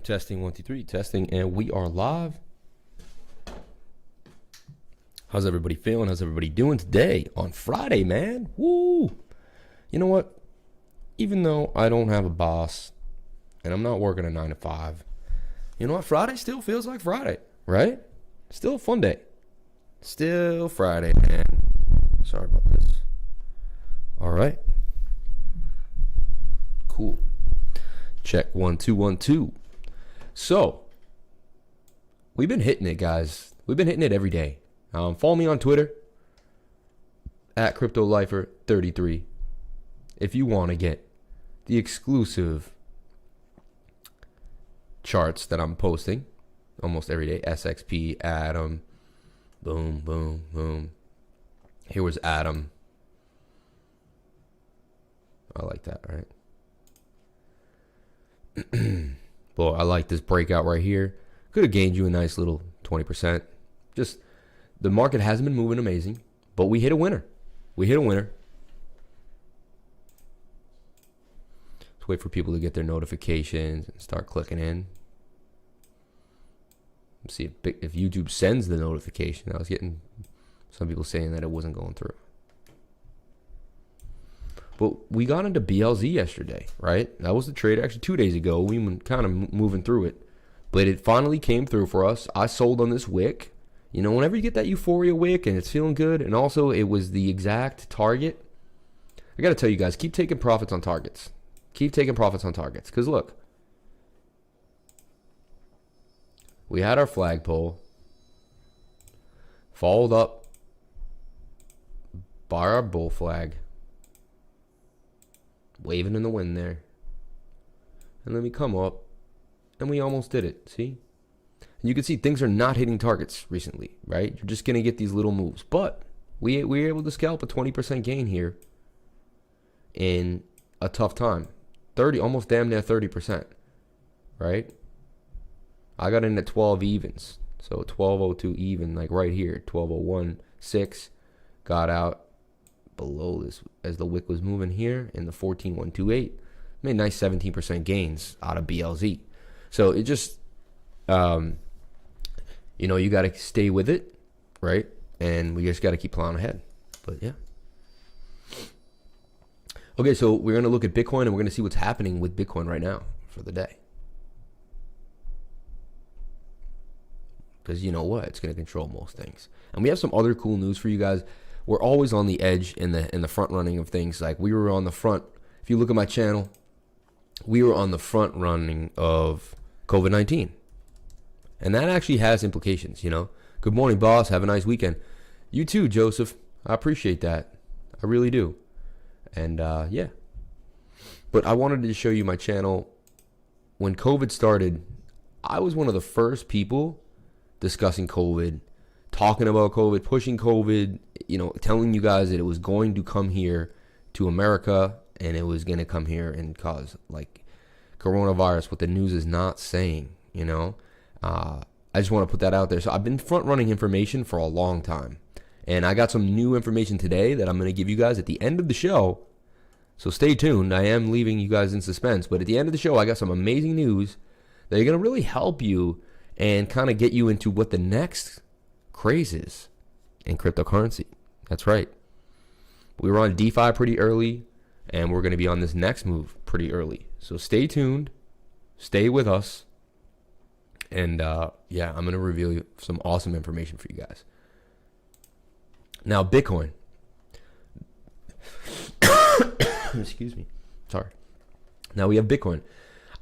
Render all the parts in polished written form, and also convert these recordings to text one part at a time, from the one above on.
Testing 1 2 3, testing, and we are live. How's everybody feeling? How's everybody doing today on Friday, man? Woo! You know what? Even though I don't have a boss and I'm not working a 9 to 5, you know what? Friday still feels like Friday, right? Still a fun day. Still Friday, man. Sorry about this. All right. Cool. Check 1 2 1 2. So, we've been hitting it, guys. We've been hitting it every day. Follow me on Twitter at CryptoLifer33 if you want to get the exclusive charts that I'm posting almost every day. SXP, Adam, boom, boom, boom. Here was Adam. I like that, right? Well, I like this breakout right here. Could have gained you a nice little 20%. Just, the market hasn't been moving amazing, but we hit a winner. We hit a winner. Let's wait for people to get their notifications and start clicking in. Let's see if YouTube sends the notification. I was getting some people saying that it wasn't going through. But we got into BLZ yesterday, right? That was the trade actually 2 days ago. We were kind of moving through it. But it finally came through for us. I sold on this wick. You know, whenever you get that euphoria wick and it's feeling good, and also it was the exact target. I got to tell you guys, keep taking profits on targets. Keep taking profits on targets. Because look, we had our flagpole. Followed up by our bull flag. Waving in the wind there. And then we come up and we almost did it. See? And you can see things are not hitting targets recently, right? You're just going to get these little moves. But we were able to scalp a 20% gain here in a tough time. 30, almost damn near 30%, right? I got in at 12 evens. So 1202 even, like right here. 1201.6. Got out below this as the wick was moving here in the 14128. Made nice 17% gains out of BLZ. So it just, you know, you got to stay with it, right? And we just got to keep plowing ahead. But yeah. Okay, so we're going to look at Bitcoin and we're going to see what's happening with Bitcoin right now for the day. Because you know what? It's going to control most things. And we have some other cool news for you guys. We're always on the edge in the front running of things. Like we were on the front. If you look at my channel, we were on the front running of COVID-19. And that actually has implications, you know. Good morning, boss. Have a nice weekend. You too, Joseph. I appreciate that. I really do. And yeah. But I wanted to show you my channel. When COVID started, I was one of the first people discussing COVID, talking about COVID, pushing COVID, you know, telling you guys that it was going to come here to America and it was going to come here and cause like coronavirus, what the news is not saying, you know. I just want to put that out there. So I've been front running information for a long time, and I got some new information today that I'm going to give you guys at the end of the show. So stay tuned. I am leaving you guys in suspense, but at the end of the show, I got some amazing news that are going to really help you and kind of get you into what the next craze is in cryptocurrency. That's right. We were on DeFi pretty early, and we're going to be on this next move pretty early. So stay tuned. Stay with us. And yeah, I'm going to reveal you some awesome information for you guys. Now, Bitcoin. Excuse me. Sorry. Now we have Bitcoin.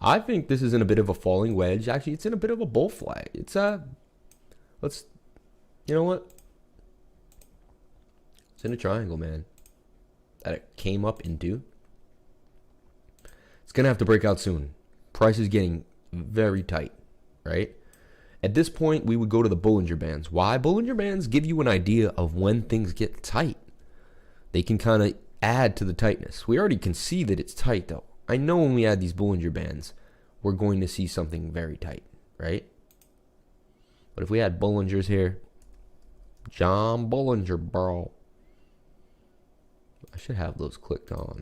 I think this is in a bit of a falling wedge. Actually, it's in a bit of a bull flag. It's let's, you know what? It's in a triangle, man. That it came up into. It's going to have to break out soon. Price is getting very tight, right? At this point, we would go to the Bollinger Bands. Why? Bollinger Bands give you an idea of when things get tight. They can kind of add to the tightness. We already can see that it's tight, though. I know when we add these Bollinger Bands, we're going to see something very tight, right? But if we had Bollingers here, John Bollinger, bro. I should have those clicked on.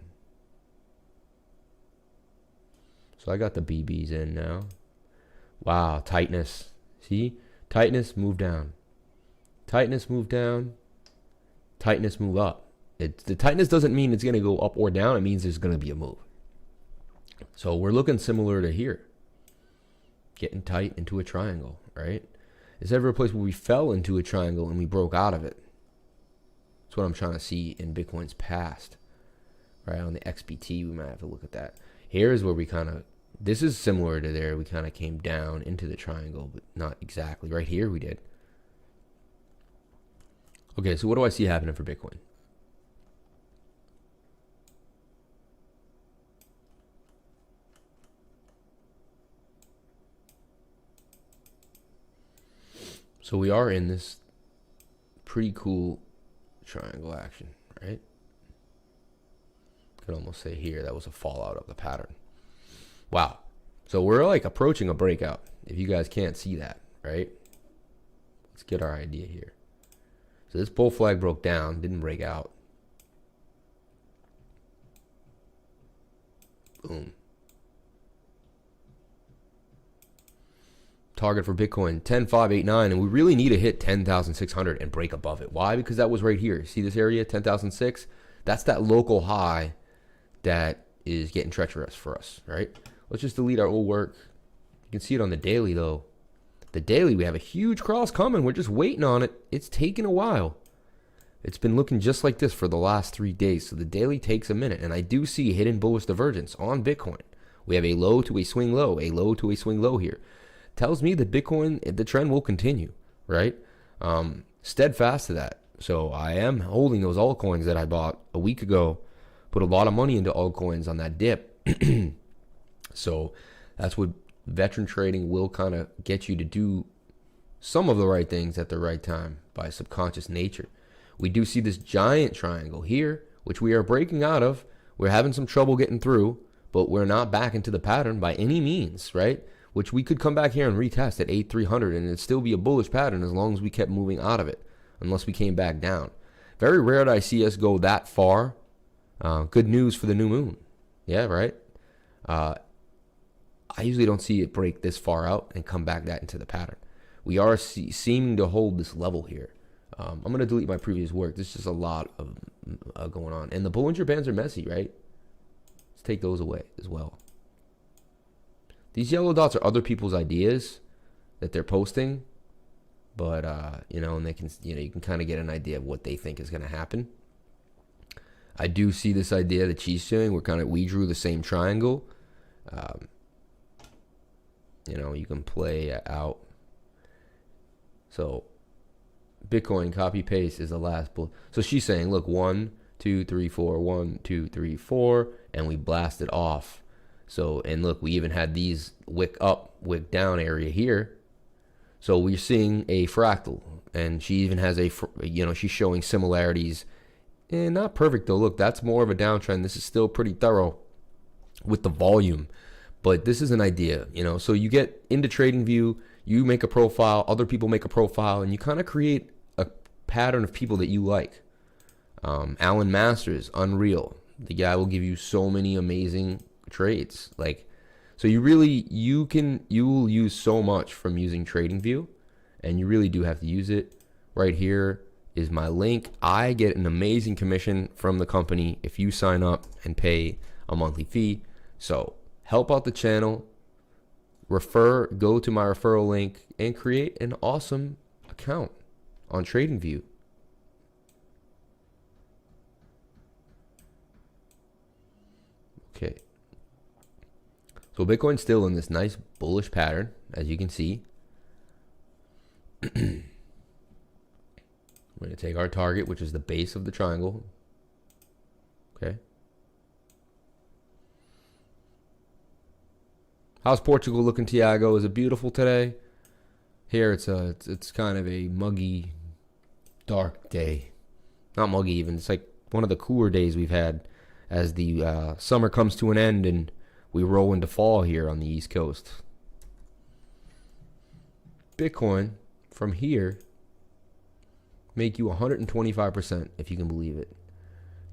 So I got the BBs in now. Wow, tightness. See? Tightness, move down. Tightness, move down. Tightness, move up. The tightness doesn't mean it's going to go up or down. It means there's going to be a move. So we're looking similar to here. Getting tight into a triangle, right? Is there ever a place where we fell into a triangle and we broke out of it? That's what I'm trying to see in Bitcoin's past. Right, on the XBT, we might have to look at that. Here's where we kind of, this is similar to there. We kind of came down into the triangle, but not exactly. Right here we did. Okay, so what do I see happening for Bitcoin? So we are in this pretty cool triangle action, right? Could almost say here that was a fallout of the pattern. Wow. So we're like approaching a breakout, if you guys can't see that, right? Let's get our idea here. So this bull flag broke down, didn't break out. Boom. Target for Bitcoin 10,589, and we really need to hit 10,600 and break above it. Why? Because that was right here. See this area, 10,006? That's that local high that is getting treacherous for us, right? Let's just delete our old work. You can see it on the daily though. The daily, we have a huge cross coming. We're just waiting on it. It's taking a while. It's been looking just like this for the last 3 days. So the daily takes a minute, and I do see hidden bullish divergence on Bitcoin. We have a low to a swing low, a low to a swing low here. Tells me that Bitcoin, the trend will continue, right? Steadfast to that. So I am holding those altcoins that I bought a week ago. Put a lot of money into altcoins on that dip. So that's what veteran trading will kind of get you to do, some of the right things at the right time by subconscious nature. We do see this giant triangle here, which we are breaking out of. We're having some trouble getting through, but we're not back into the pattern by any means, right? Which we could come back here and retest at 8,300 and it'd still be a bullish pattern as long as we kept moving out of it, unless we came back down. Very rare that I see us go that far. Good news for the new moon. Yeah, right? I usually don't see it break this far out and come back that into the pattern. We are seeming to hold this level here. I'm going to delete my previous work. There's just a lot of going on. And the Bollinger Bands are messy, right? Let's take those away as well. These yellow dots are other people's ideas that they're posting. But, you know, and they can, you know, you can kind of get an idea of what they think is going to happen. I do see this idea that she's doing. We drew the same triangle. You know, you can play out. So Bitcoin copy paste is the last bullet. So she's saying, look, 1, 2, 3, 4, 1, 2, 3, 4, and we blasted off. So, and look, we even had these wick up, wick down area here. So we're seeing a fractal, and she even has a, you know, she's showing similarities. And not perfect though. Look, that's more of a downtrend. This is still pretty thorough with the volume. But this is an idea, you know. So you get into TradingView, you make a profile, other people make a profile, and you kind of create a pattern of people that you like. Alan Masters, Unreal. The guy will give you so many amazing trades. Like, so you will use so much from using TradingView, and you really do have to use it. Right here is my link. I get an amazing commission from the company if you sign up and pay a monthly fee. So help out the channel, go to my referral link, and create an awesome account on TradingView. Okay. So Bitcoin's still in this nice bullish pattern, as you can see. We're going to take our target, which is the base of the triangle. Okay. How's Portugal looking, Tiago? Is it beautiful today? Here it's kind of a muggy, dark day. Not muggy even. It's like one of the cooler days we've had as the summer comes to an end and we roll into fall here on the East Coast. Bitcoin from here make you 125% if you can believe it.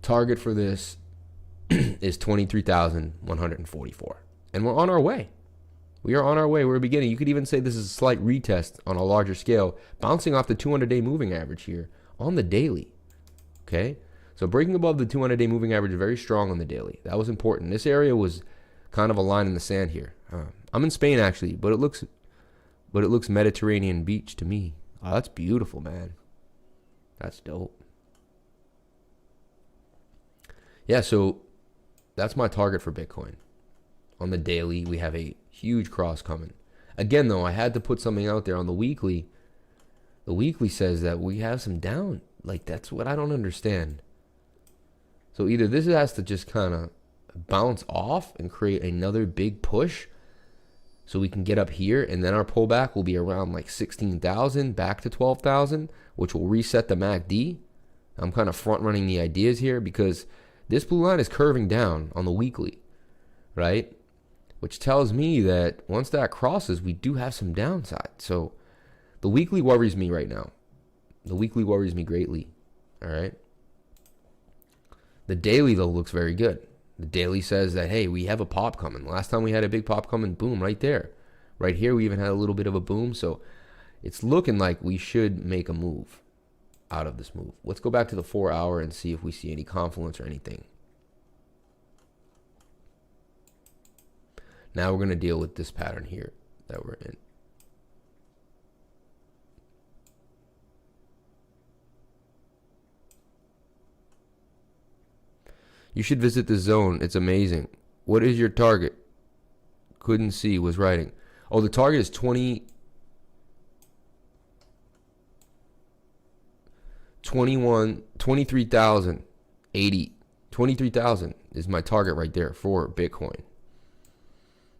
Target for this is 23,144. And we're on our way. We are on our way. We're beginning. You could even say this is a slight retest on a larger scale, bouncing off the 200-day moving average here on the daily. Okay, so breaking above the 200-day moving average is very strong on the daily. That was important. This area was kind of a line in the sand here. I'm in Spain actually, but it looks Mediterranean beach to me. Oh, that's beautiful, man. That's dope. Yeah, so that's my target for Bitcoin. On the daily, we have a huge cross coming. Again, though, I had to put something out there on the weekly. The weekly says that we have some down. Like, that's what I don't understand. So either this has to just kind of bounce off and create another big push so we can get up here, and then our pullback will be around like 16,000 back to 12,000, which will reset the MACD. I'm kind of front running the ideas here because this blue line is curving down on the weekly, right? Which tells me that once that crosses, we do have some downside. So the weekly worries me right now. The weekly worries me greatly, all right? The daily, though, looks very good. The daily says that, hey, we have a pop coming. Last time we had a big pop coming, boom, right there. Right here, we even had a little bit of a boom. So it's looking like we should make a move out of this move. Let's go back to the 4 hour and see if we see any confluence or anything. Now we're going to deal with this pattern here that we're in. You should visit the zone. It's amazing. What is your target? Couldn't see, was writing. Oh, the target is 23,080. 23,000 is my target right there for Bitcoin.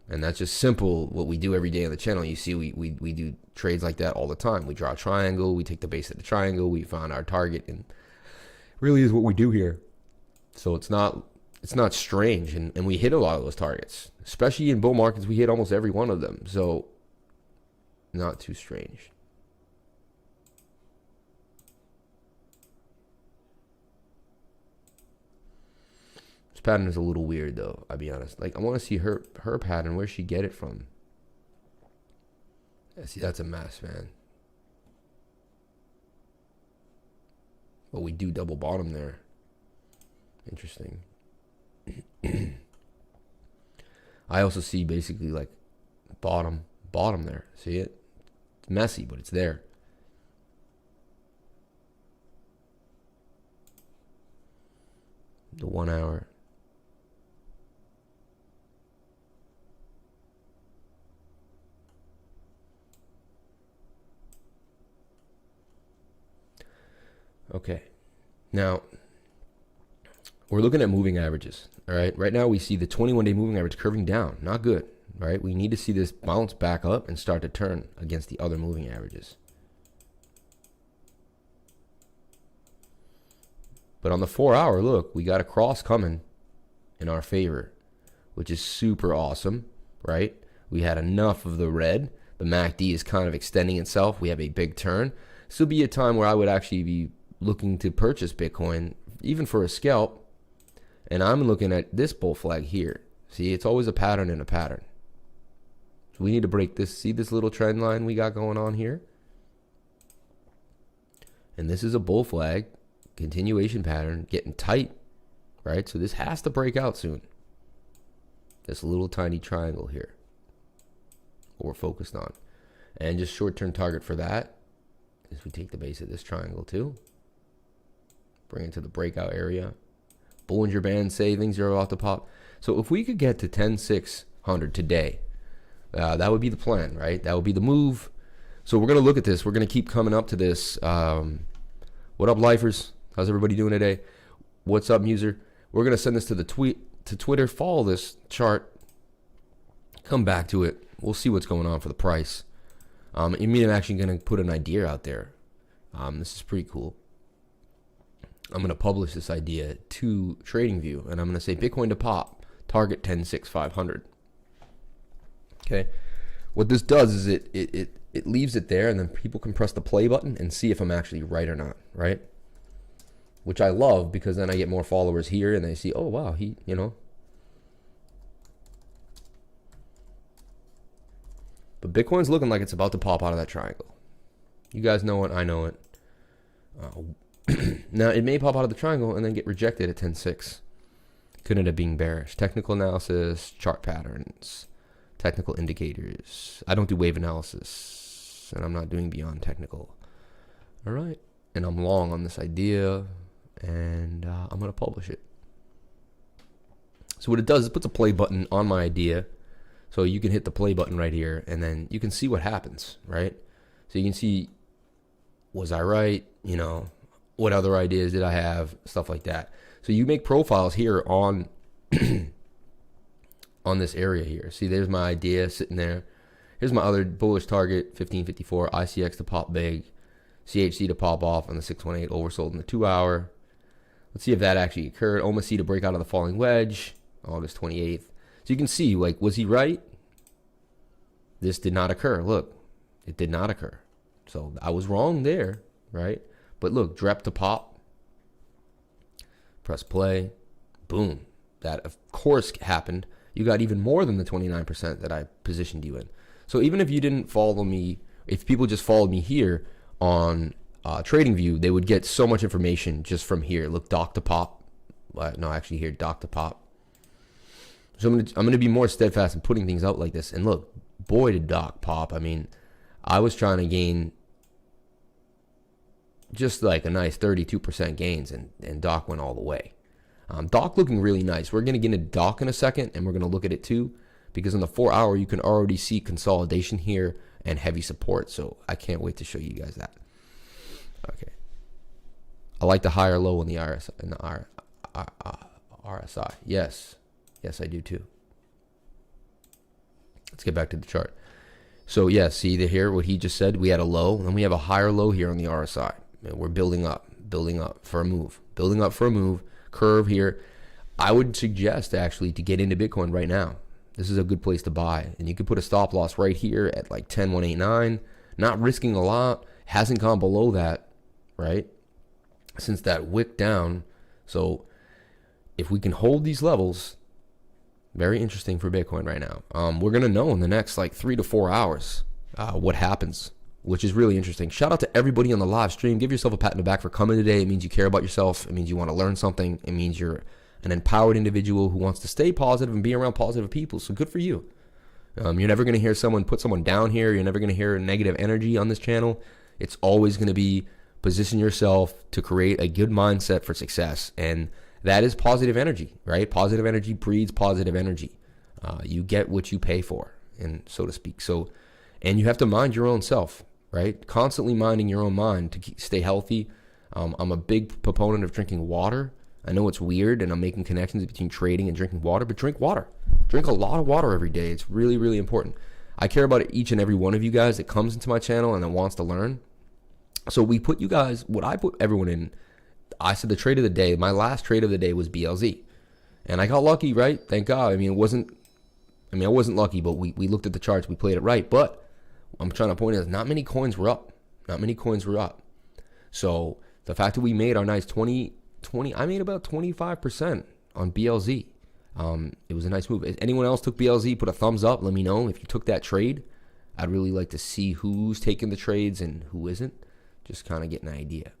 And that's just simple what we do every day on the channel. You see, we do trades like that all the time. We draw a triangle, we take the base of the triangle, we find our target, and really is what we do here. So it's not strange, and we hit a lot of those targets. Especially in bull markets, we hit almost every one of them. So not too strange. This pattern is a little weird though, I'll be honest. Like, I want to see her pattern. Where'd she get it from? Yeah, see, that's a mess, man. But we do double bottom there. Interesting. I also see basically like bottom there. See it? It's messy, but it's there. The 1 hour. Okay. Now, we're looking at moving averages, all right? Right now we see the 21-day moving average curving down. Not good, right? We need to see this bounce back up and start to turn against the other moving averages. But on the 4 hour, look, we got a cross coming in our favor, which is super awesome, right? We had enough of the red. The MACD is kind of extending itself. We have a big turn. This will be a time where I would actually be looking to purchase Bitcoin, even for a scalp. And I'm looking at this bull flag here. See, it's always a pattern in a pattern. So we need to break this. See this little trend line we got going on here? And this is a bull flag, continuation pattern, getting tight, right? So this has to break out soon. This little tiny triangle here, what we're focused on. And just short-term target for that is we take the base of this triangle too. Bring it to the breakout area. Bollinger Bands say things are about to pop. So if we could get to 10,600 today, that would be the plan, right? That would be the move. So we're going to look at this. We're going to keep coming up to this. What up, lifers? How's everybody doing today? What's up, user? We're going to send this to the Twitter. Follow this chart. Come back to it. We'll see what's going on for the price. I mean, I'm actually going to put an idea out there. This is pretty cool. I'm going to publish this idea to TradingView, and I'm going to say Bitcoin to pop, target 10,600. Okay. What this does is it leaves it there, and then people can press the play button and see if I'm actually right or not, right? Which I love, because then I get more followers here, and they see, oh, wow, he, you know. But Bitcoin's looking like it's about to pop out of that triangle. You guys know it. I know it. Now, it may pop out of the triangle and then get rejected at 10.6. Could end up being bearish. Technical analysis, chart patterns, technical indicators. I don't do wave analysis, and I'm not doing beyond technical. All right. And I'm long on this idea, and I'm going to publish it. So what it does is it puts a play button on my idea. So you can hit the play button right here, and then you can see what happens, right? So you can see, was I right? You know, what other ideas did I have? Stuff like that. So you make profiles here on on this area here. See, there's my idea sitting there. Here's my other bullish target, 1554, ICX to pop big, CHC to pop off on the 618, oversold in the 2 hour. Let's see if that actually occurred. OMC to break out of the falling wedge, August 28th. So you can see, like, was he right? This did not occur. Look, it did not occur. So I was wrong there, right? But look, DREP to pop. Press play. Boom. That, of course, happened. You got even more than the 29% that I positioned you in. So even if you didn't follow me, if people just followed me here on TradingView, they would get so much information just from here. Look, dock to pop. No, actually here, dock to pop. So I'm gonna be more steadfast in putting things out like this. And look, boy, did dock pop. I mean, I was trying to gain just like a nice 32% gains, and dock went all the way. Dock looking really nice. We're gonna get into dock in a second, and we're gonna look at it too, because in the 4 hour you can already see consolidation here and heavy support. So I can't wait to show you guys that. Okay. I like the higher low in the RSI. In the RSI. Yes, I do too. Let's get back to the chart. So yeah, see here what he just said. We had a low, and then we have a higher low here on the RSI. We're building up for a move, curve here. I would suggest actually to get into Bitcoin right now. This is a good place to buy, and you could put a stop loss right here at like 10,189. Not risking a lot. Hasn't gone below that, right? Since that wick down. So if we can hold these levels, very interesting for Bitcoin right now. We're gonna know in the next like 3 to 4 hours what happens, which is really interesting. Shout out to everybody on the live stream. Give yourself a pat in the back for coming today. It means you care about yourself. It means you want to learn something. It means you're an empowered individual who wants to stay positive and be around positive people. So good for you. You're never going to hear someone put someone down here. You're never going to hear negative energy on this channel. It's always going to be position yourself to create a good mindset for success. And that is positive energy, right? Positive energy breeds positive energy. You get what you pay for, and so to speak. So, and you have to mind your own self, right? Constantly minding your own mind to stay healthy. I'm a big proponent of drinking water. I know it's weird, and I'm making connections between trading and drinking water, but drink water. Drink a lot of water every day. It's really, really important. I care about each and every one of you guys that comes into my channel and that wants to learn. So we put you guys, what I put everyone in, I said the trade of the day, my last trade of the day was BLZ. And I got lucky, right? Thank God. I wasn't lucky, but we looked at the charts, we played it right. But I'm trying to point out, not many coins were up. So the fact that we made our nice 20, I made about 25% on BLZ. It was a nice move. If anyone else took BLZ, put a thumbs up. Let me know if you took that trade. I'd really like to see who's taking the trades and who isn't. Just kind of get an idea.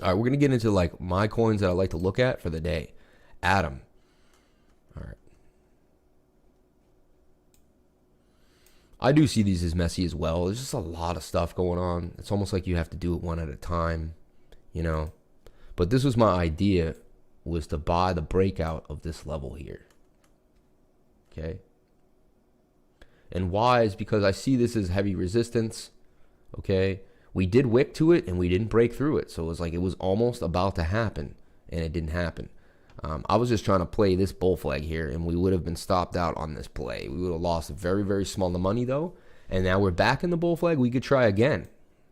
All right, we're going to get into like my coins that I like to look at for the day. Atom. All right. I do see these as messy as well. There's just a lot of stuff going on. It's almost like you have to do it one at a time, you know. But this was my idea, was to buy the breakout of this level here. Okay. And why is because I see this as heavy resistance. Okay. We did wick to it and we didn't break through it. So it was like it was almost about to happen and it didn't happen. I was just trying to play this bull flag here and we would have been stopped out on this play. We would have lost very, very small the money though. And now we're back in the bull flag. We could try again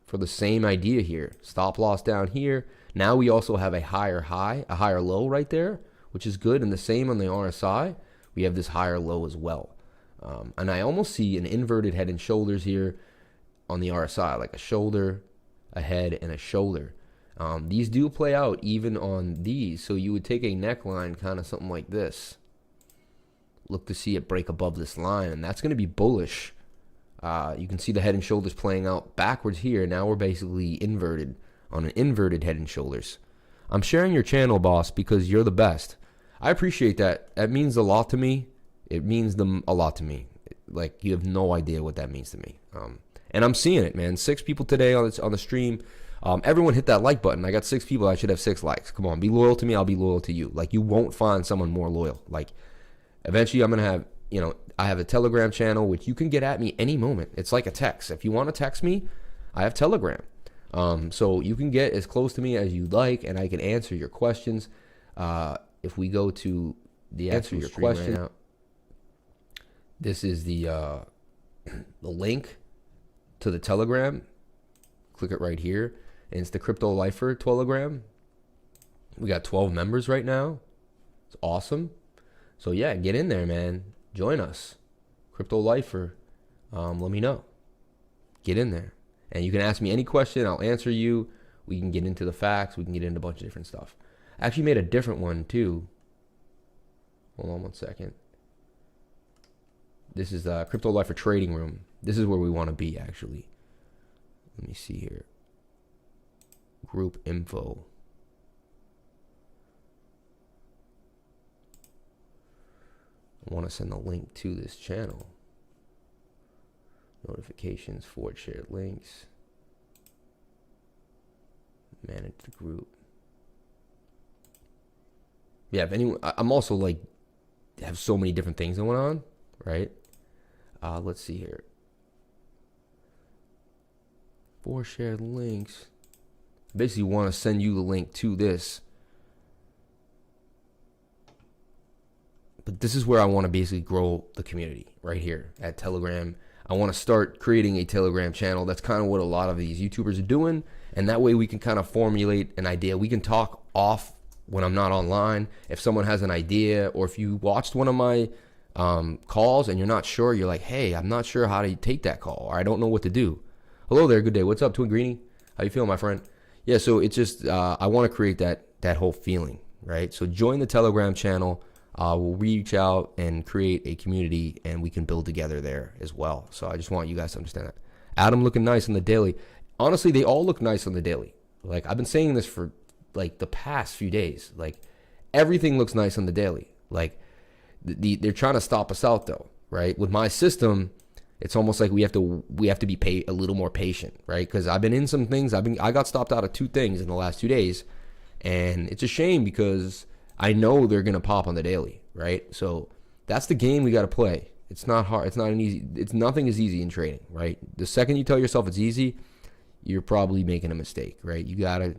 for the same idea here. Stop loss down here. Now we also have a higher high, a higher low right there, which is good. And the same on the RSI. We have this higher low as well. And I almost see an inverted head and shoulders here on the RSI, like a shoulder, a head, and a shoulder. These do play out even on these. So you would take a neckline, kind of something like this. Look to see it break above this line. And that's going to be bullish You can see the head and shoulders playing out backwards here. Now we're basically inverted on an inverted head and shoulders. I'm sharing your channel, boss, because you're the best. I appreciate that. That means a lot to me. It means a lot to me. Like, you have no idea what that means to me. And I'm seeing it, man. 6 people today on the stream. Everyone hit that like button. I got 6 people. I should have 6 likes. Come on, be loyal to me. I'll be loyal to you. Like, you won't find someone more loyal. Like, eventually I'm going to have, I have a Telegram channel, which you can get at me any moment. It's like a text. If you want to text me, I have Telegram. So you can get as close to me as you like, and I can answer your questions. If we go to the answer your question, right now, this is the link to the Telegram. Click it right here, and it's the Crypto Lifer Telegram. We got 12 members right now. It's awesome. So yeah, get in there, man. Join us. Crypto Lifer. Let me know. Get in there. And you can ask me any question. I'll answer you. We can get into the facts. We can get into a bunch of different stuff. I actually made a different one too. Hold on one second. This is the Crypto Lifer Trading Room. This is where we want to be, actually. Let me see here. Group info. I want to send a link to this channel. Notifications, forward shared links. Manage the group. Yeah, if anyone, I'm also like, have so many different things going on, right? Let's see here. 4 shared links. Basically want to send you the link to this. But this is where I want to basically grow the community right here at Telegram. I want to start creating a Telegram channel. That's kind of what a lot of these YouTubers are doing. And that way we can kind of formulate an idea. We can talk off when I'm not online. If someone has an idea, or if you watched one of my calls and you're not sure, you're like, hey, I'm not sure how to take that call, or I don't know what to do. Hello there, good day. What's up, Twin Greenie? How you feeling, my friend? Yeah, so it's just, I want to create that whole feeling, right? So join the Telegram channel. We'll reach out and create a community, and we can build together there as well. So I just want you guys to understand that. Adam looking nice on the daily. Honestly, they all look nice on the daily. Like, I've been saying this for like the past few days. Like, everything looks nice on the daily. Like, they're trying to stop us out though, right? With my system, it's almost like we have to be a little more patient, right? Because I've been in some things. I got stopped out of 2 things in the last 2 days, and it's a shame because I know they're gonna pop on the daily, right? So that's the game we got to play. It's not hard. It's not an easy. Nothing is easy in trading, right? The second you tell yourself it's easy, you're probably making a mistake, right? You gotta.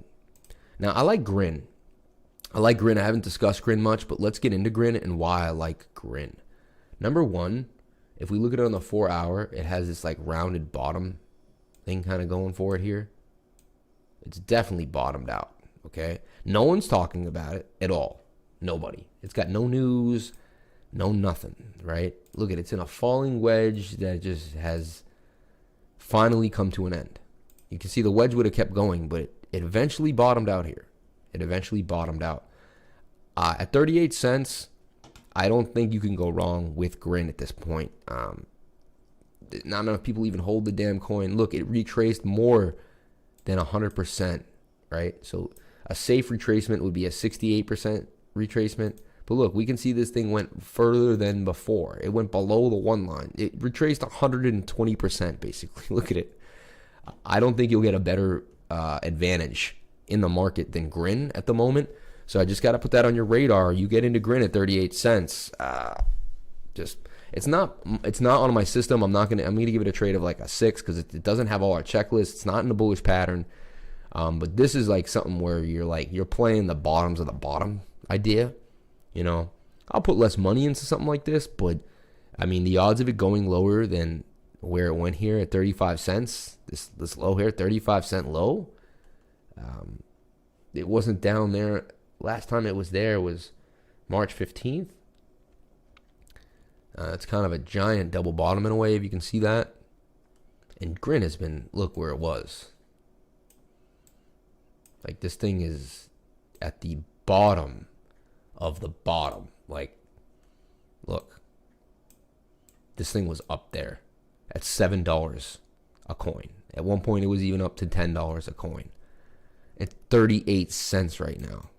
Now I like Grin. I haven't discussed Grin much, but let's get into Grin and why I like Grin. Number one, if we look at it on the 4-hour, it has this like rounded bottom thing kind of going for it here. It's definitely bottomed out. Okay, no one's talking about it at all. Nobody. It's got no news, no nothing, right? Look at it. It's in a falling wedge that just has finally come to an end. You can see the wedge would have kept going, but it eventually bottomed out here. It eventually bottomed out. At 38 cents, I don't think you can go wrong with Grin at this point. Not enough people even hold the damn coin. Look, it retraced more than 100%, right? So a safe retracement would be a 68% retracement. But look, we can see this thing went further than before. It went below the 1 line. It retraced 120% basically. Look at it. I don't think you'll get a better advantage in the market than Grin at the moment. So I just got to put that on your radar. You get into Grin at 38 cents. It's not on my system. I'm going to give it a trade of like a 6 because it doesn't have all our checklists. It's not in the bullish pattern. But this is like something where you're playing the bottoms of the bottom idea. You know, I'll put less money into something like this, but I mean, the odds of it going lower than where it went here at 35 cents, this low here, 35-cent low, it wasn't down there. Last time it was there was March 15th. It's kind of a giant double bottom in a way, if you can see that. And Grin has been, look where it was. Like, this thing is at the bottom of the bottom. Like, look, this thing was up there at $7 a coin. At one point, it was even up to $10 a coin. At 38 cents right now.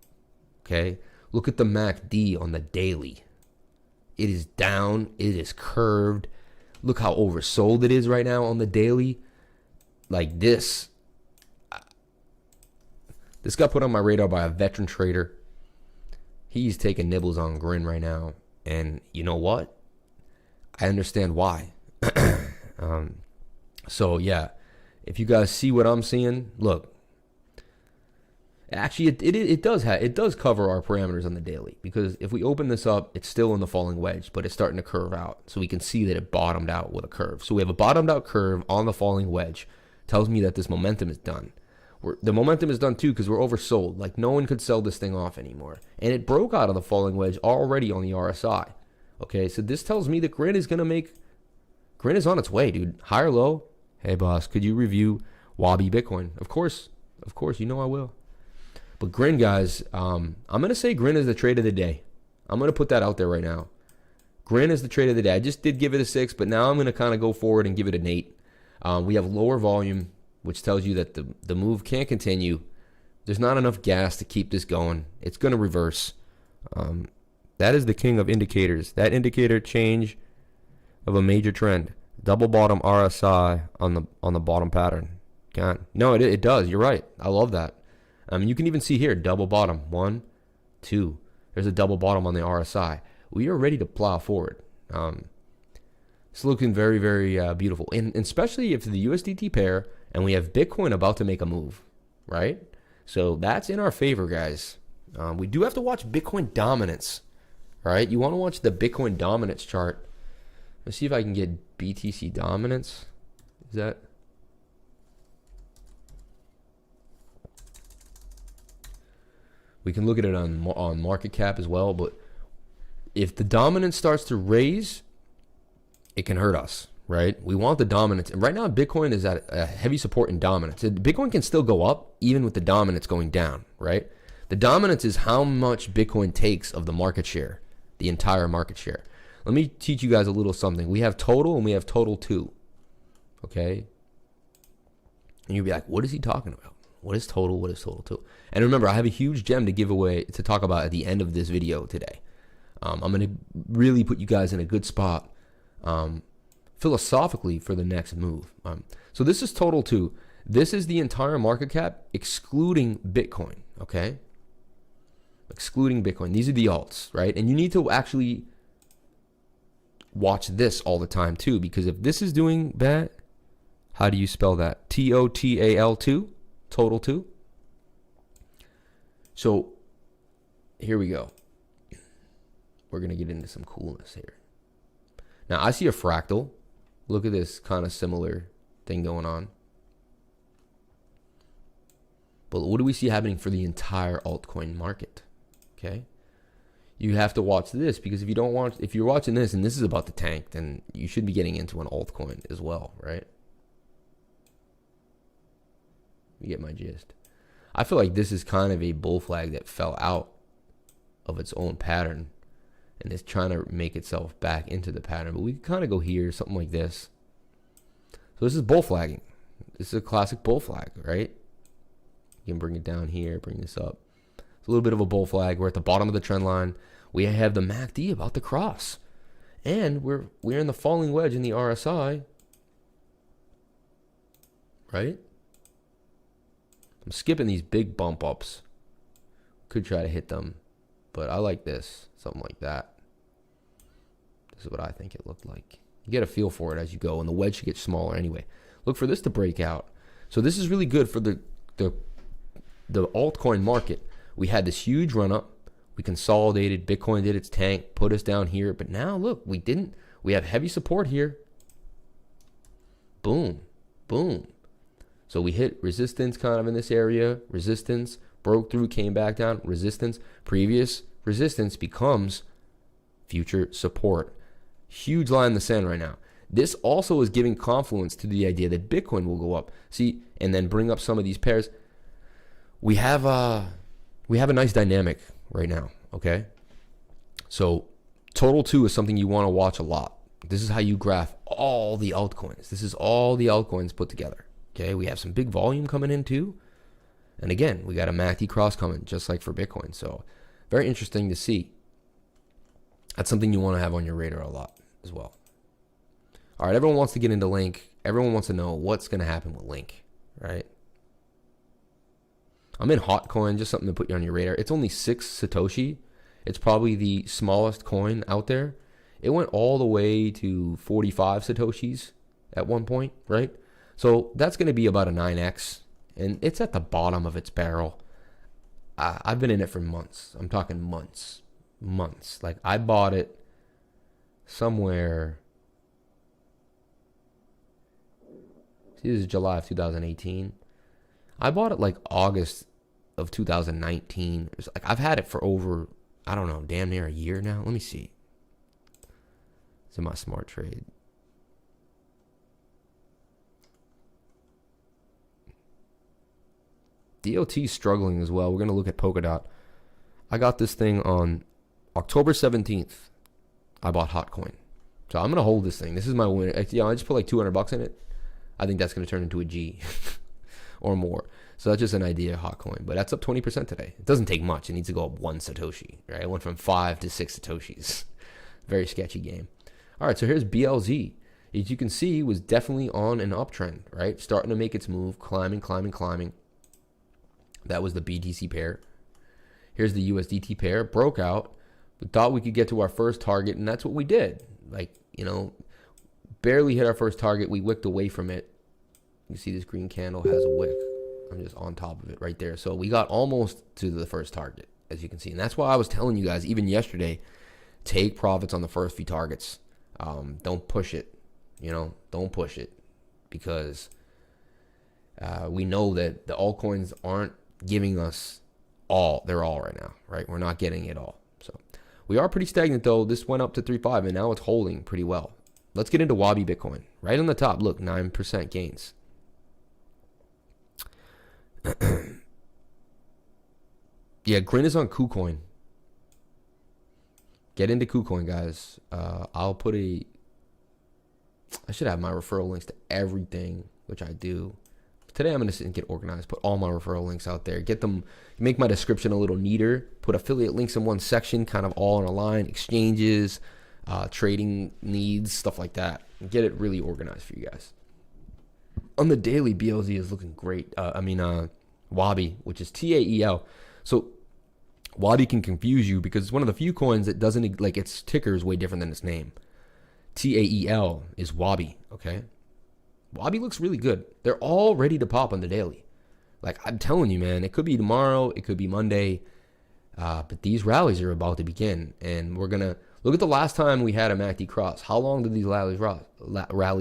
Okay? Look at the MACD on the daily. It is down. It is curved. Look how oversold it is right now on the daily. Like this. This got put on my radar by a veteran trader. He's taking nibbles on Grin right now. And you know what? I understand why. So yeah, if you guys see what I'm seeing, look. Actually, it does cover our parameters on the daily, because if we open this up, it's still in the falling wedge, but it's starting to curve out. So we can see that it bottomed out with a curve. So we have a bottomed out curve on the falling wedge. Tells me that this momentum is done. The momentum is done too, because we're oversold. Like, no one could sell this thing off anymore. And it broke out of the falling wedge already on the RSI. Okay, so this tells me that Grin is is on its way, dude. High or low? Hey, boss, could you review Wabi Bitcoin? Of course, you know I will. But Grin, guys, I'm going to say Grin is the trade of the day. I'm going to put that out there right now. Grin is the trade of the day. I just did give it a 6, but now I'm going to kind of go forward and give it an 8. We have lower volume, which tells you that the move can't continue. There's not enough gas to keep this going. It's going to reverse. That is the king of indicators. That indicator change of a major trend. Double bottom RSI on the bottom pattern. God. No, it does. You're right. I love that. You can even see here, double bottom. 1, 2. There's a double bottom on the RSI. We are ready to plow forward. It's looking very, very beautiful. And especially if the USDT pair and we have Bitcoin about to make a move, right? So that's in our favor, guys. We do have to watch Bitcoin dominance, right? You want to watch the Bitcoin dominance chart. Let's see if I can get BTC dominance. Is that... We can look at it on market cap as well, but if the dominance starts to raise, it can hurt us, right? We want the dominance. And right now, Bitcoin is at a heavy support in dominance. Bitcoin can still go up even with the dominance going down, right? The dominance is how much Bitcoin takes of the market share, the entire market share. Let me teach you guys a little something. We have total and we have total 2, okay? And you'll be like, what is he talking about? What is total? What is total 2? And remember, I have a huge gem to give away to talk about at the end of this video today. I'm going to really put you guys in a good spot philosophically for the next move. So this is total 2. This is the entire market cap excluding Bitcoin, okay? Excluding Bitcoin. These are the alts, right? And you need to actually watch this all the time too, because if this is doing bad, how do you spell that? TOTAL 2? Total 2. So here we go. We're going to get into some coolness here. Now I see a fractal. Look at this kind of similar thing going on. But what do we see happening for the entire altcoin market? Okay. You have to watch this, because if you're watching this and this is about to tank, then you should be getting into an altcoin as well, right? You get my gist. I feel like this is kind of a bull flag that fell out of its own pattern and is trying to make itself back into the pattern. But we can kind of go here, something like this. So this is bull flagging. This is a classic bull flag, right? You can bring it down here, bring this up. It's a little bit of a bull flag. We're at the bottom of the trend line. We have the MACD about to cross. And we're in the falling wedge in the RSI. Right? I'm skipping these big bump ups. Could try to hit them, but I like this, something like that. This is what I think it looked like. You get a feel for it as you go, and the wedge should get smaller anyway. Look for this to break out. So this is really good for the altcoin market. We had this huge run up. We consolidated. Bitcoin did its tank, put us down here, but now look, we didn't. We have heavy support here. Boom, boom. So we hit resistance kind of in this area, resistance, broke through, came back down, resistance, previous resistance becomes future support. Huge line in the sand right now. This also is giving confluence to the idea that Bitcoin will go up. See, and then bring up some of these pairs. We have a nice dynamic right now, okay? So total 2 is something you want to watch a lot. This is how you graph all the altcoins. This is all the altcoins put together. Okay, we have some big volume coming in too. And again, we got a MACD cross coming, just like for Bitcoin. So very interesting to see. That's something you want to have on your radar a lot as well. All right, everyone wants to get into Link. Everyone wants to know what's going to happen with Link, right? I'm in Hotcoin, just something to put you on your radar. It's only 6 Satoshi. It's probably the smallest coin out there. It went all the way to 45 Satoshis at one point, right? So that's going to be about a 9x, and it's at the bottom of its barrel. I've been in it for months. I'm talking months. Like, I bought it somewhere. See, this is July of 2018. I bought it like August of 2019. It's like, I've had it for over, I don't know, damn near a year now. Let me see. It's in my smart trade. DOT's struggling as well. We're going to look at Polkadot. I got this thing on October 17th. I bought Hotcoin. So I'm going to hold this thing. This is my win. I just put like $200 in it. I think that's going to turn into a G or more. So that's just an idea of Hotcoin. But that's up 20% today. It doesn't take much. It needs to go up 1 Satoshi, right? It went from 5 to 6 Satoshis. Very sketchy game. All right, so here's BLZ. As you can see, was definitely on an uptrend, right? Starting to make its move, climbing. That was the BTC pair. Here's the USDT pair. Broke out. We thought we could get to our first target, and that's what we did. Like, barely hit our first target. We wicked away from it. You see this green candle has a wick. I'm just on top of it right there. So we got almost to the first target, as you can see. And that's why I was telling you guys, even yesterday, take profits on the first few targets. Don't push it. Don't push it. Because we know that the altcoins aren't giving us their all right now, right? We're not getting it all. So we are pretty stagnant though. This went up to 3.5 and now it's holding pretty well. Let's get into Wabi Bitcoin. Right on the top, look, 9% gains. Yeah, Grin is on KuCoin. Get into KuCoin, guys. I should have my referral links to everything, which I do. Today I'm going to sit and get organized, put all my referral links out there, get them, make my description a little neater, put affiliate links in one section, kind of all on a line, exchanges, trading needs, stuff like that. Get it really organized for you guys. On the daily, BLZ is looking great. Wabi, which is TAEL. So Wabi can confuse you because it's one of the few coins that doesn't, like, its ticker is way different than its name. TAEL is Wabi, okay? Wabi looks really good. They're all ready to pop on the daily. Like, I'm telling you, man, it could be tomorrow, it could be Monday, but these rallies are about to begin, and we're going to look at the last time we had a MACD cross. How long did these rallies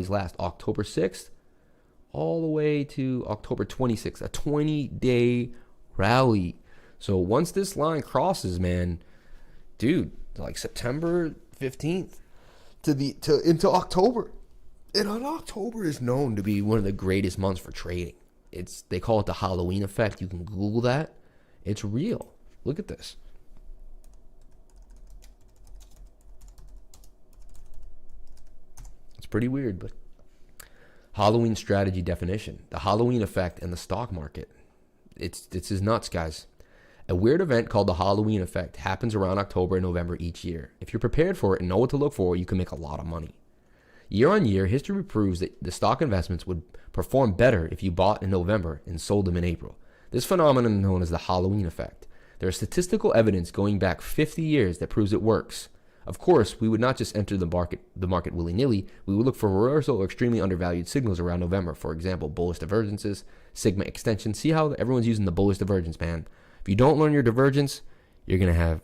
last? October 6th all the way to October 26th, a 20-day rally. So once this line crosses, man, dude, like September 15th into October. And October is known to be one of the greatest months for trading. They call it the Halloween effect. You can Google that. It's real. Look at this. It's pretty weird, but Halloween strategy definition. The Halloween effect and the stock market. It's is nuts, guys. A weird event called the Halloween effect happens around October and November each year. If you're prepared for it and know what to look for, you can make a lot of money. Year on year, history proves that the stock investments would perform better if you bought in November and sold them in April. This phenomenon is known as the Halloween effect. There is statistical evidence going back 50 years that proves it works. Of course, we would not just enter the market willy-nilly. We would look for reversal or extremely undervalued signals around November. For example, bullish divergences, sigma extension. See how everyone's using the bullish divergence, man. If you don't learn your divergence, you're going to have...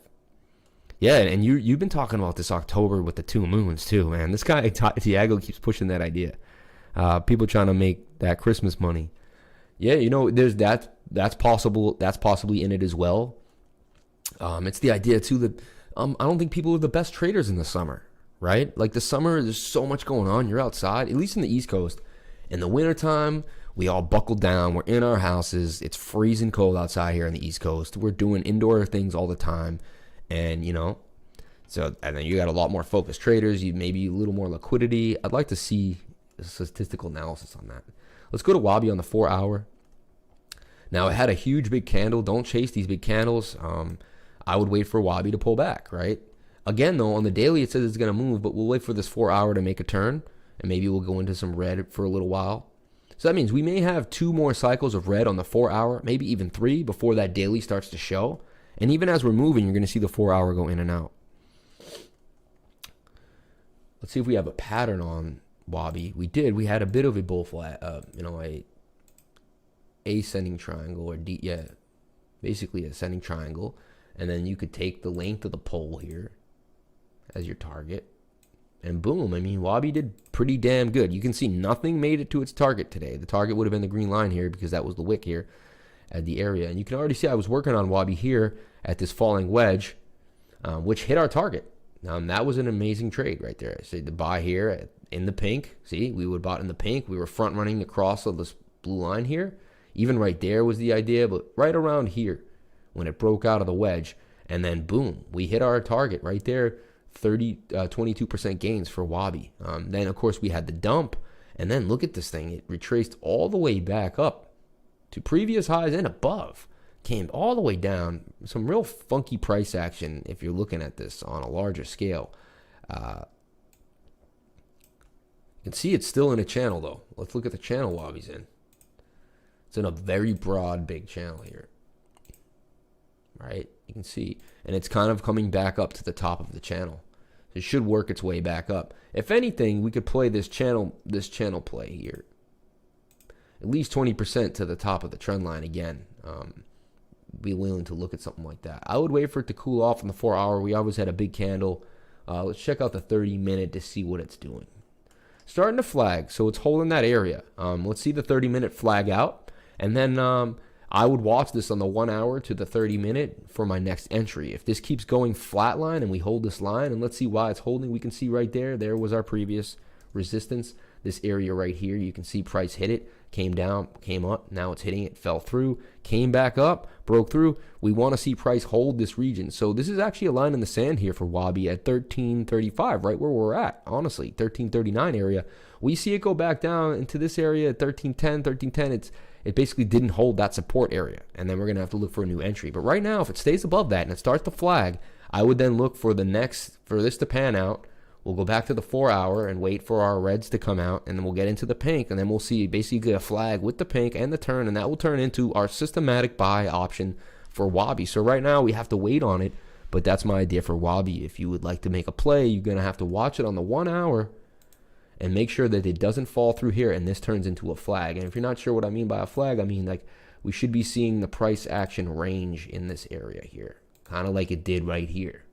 Yeah, and you've been talking about this October with the 2 moons too, man. This guy, Tiago, keeps pushing that idea. People trying to make that Christmas money. Yeah, there's that's possible. That's possibly in it as well. It's the idea too that I don't think people are the best traders in the summer, right? Like the summer, there's so much going on. You're outside, at least in the East Coast. In the wintertime, we all buckle down. We're in our houses. It's freezing cold outside here on the East Coast. We're doing indoor things all the time. And, So, and then you got a lot more focused traders. You maybe a little more liquidity. I'd like to see a statistical analysis on that. Let's go to Wabi on the 4-hour. Now, it had a huge big candle. Don't chase these big candles. I would wait for Wabi to pull back, right? Again, though, on the daily, it says it's going to move, but we'll wait for this 4-hour to make a turn, and maybe we'll go into some red for a little while. So that means we may have 2 more cycles of red on the 4-hour, maybe even 3 before that daily starts to show. And even as we're moving, you're going to see the 4-hour go in and out. Let's see if we have a pattern on Wabi. We did. We had a bit of a bull flat, a ascending triangle, or basically ascending triangle. And then you could take the length of the pole here as your target. And boom, I mean, Wabi did pretty damn good. You can see nothing made it to its target today. The target would have been the green line here because that was the wick here at the area. And you can already see I was working on Wabi here at this falling wedge, which hit our target. That was an amazing trade right there. I said to buy here in the pink. See, we would bought in the pink. We were front running the cross of this blue line here. Even right there was the idea, but right around here when it broke out of the wedge, and then boom, we hit our target right there. 22% gains for Wabi. Then of course we had the dump, and then look at this thing. It retraced all the way back up to previous highs and above. Came all the way down. Some real funky price action if you're looking at this on a larger scale. You can see it's still in a channel though. Let's look at the channel Wabi's in. It's in a very broad big channel here. Right? You can see, and it's kind of coming back up to the top of the channel. It should work its way back up. If anything, we could play this channel play here. At least 20% to the top of the trend line again. Be willing to look at something like that. I would wait for it to cool off on the 4-hour. We always had a big candle. Let's check out the 30-minute to see what it's doing. Starting to flag, so it's holding that area. Let's see the 30-minute flag out, and then I would watch this on the 1-hour to the 30-minute for my next entry. If this keeps going flatline and we hold this line, and let's see why it's holding. We can see right there was our previous resistance. This area right here, you can see price hit it, came down, came up, now it's hitting it, fell through, came back up, broke through. We want to see price hold this region. So this is actually a line in the sand here for Wabi at 1335, right where we're at, honestly, 1339 area. We see it go back down into this area at 1310. It basically didn't hold that support area, and then we're going to have to look for a new entry. But right now, if it stays above that and it starts to flag, I would then look for this to pan out. We'll go back to the 4-hour and wait for our reds to come out, and then we'll get into the pink, and then we'll see basically a flag with the pink and the turn, and that will turn into our systematic buy option for Wabi. So right now, we have to wait on it, but that's my idea for Wabi. If you would like to make a play, you're going to have to watch it on the 1-hour and make sure that it doesn't fall through here and this turns into a flag. And if you're not sure what I mean by a flag, I mean like we should be seeing the price action range in this area here, kind of like it did right here.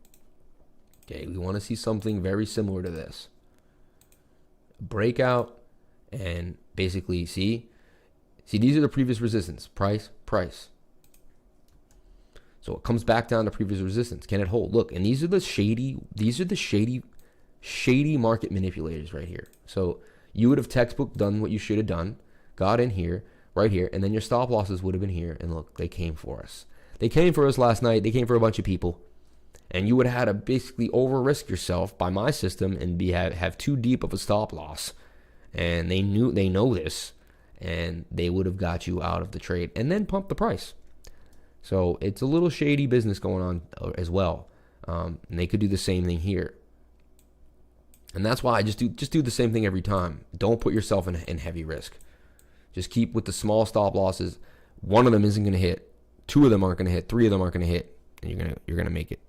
Okay, we want to see something very similar to this. Breakout, and basically see these are the previous resistance, price. So it comes back down to previous resistance. Can it hold? Look, and these are the shady market manipulators right here. So you would have textbook done what you should have done, got in here, right here, and then your stop losses would have been here, and look, they came for us. They came for us last night. They came for a bunch of people, and you would have had to basically over risk yourself by my system and have too deep of a stop loss, and they know this, and they would have got you out of the trade and then pumped the price. So it's a little shady business going on as well, and they could do the same thing here. And that's why I just do the same thing every time. Don't put yourself in heavy risk. Just keep with the small stop losses. One of them isn't going to hit. 2 of them aren't going to hit. 3 of them aren't going to hit. And you're gonna make it.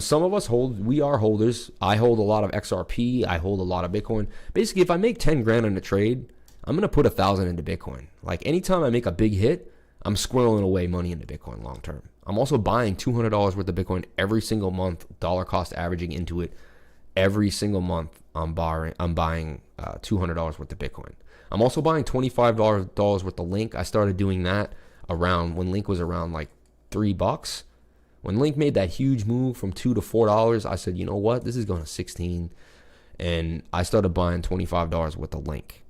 Some of us we are holders. I hold a lot of XRP. I hold a lot of Bitcoin. Basically, if I make 10 grand in a trade, I'm going to put 1,000 into Bitcoin. Like anytime I make a big hit, I'm squirreling away money into Bitcoin long term. I'm also buying $200 worth of Bitcoin every single month, dollar cost averaging into it. Every single month, I'm buying $200 worth of Bitcoin. I'm also buying $25 worth of Link. I started doing that around when Link was around like $3. When Link made that huge move from $2 to $4, I said, you know what? This is going to 16, and I started buying $25 worth of Link.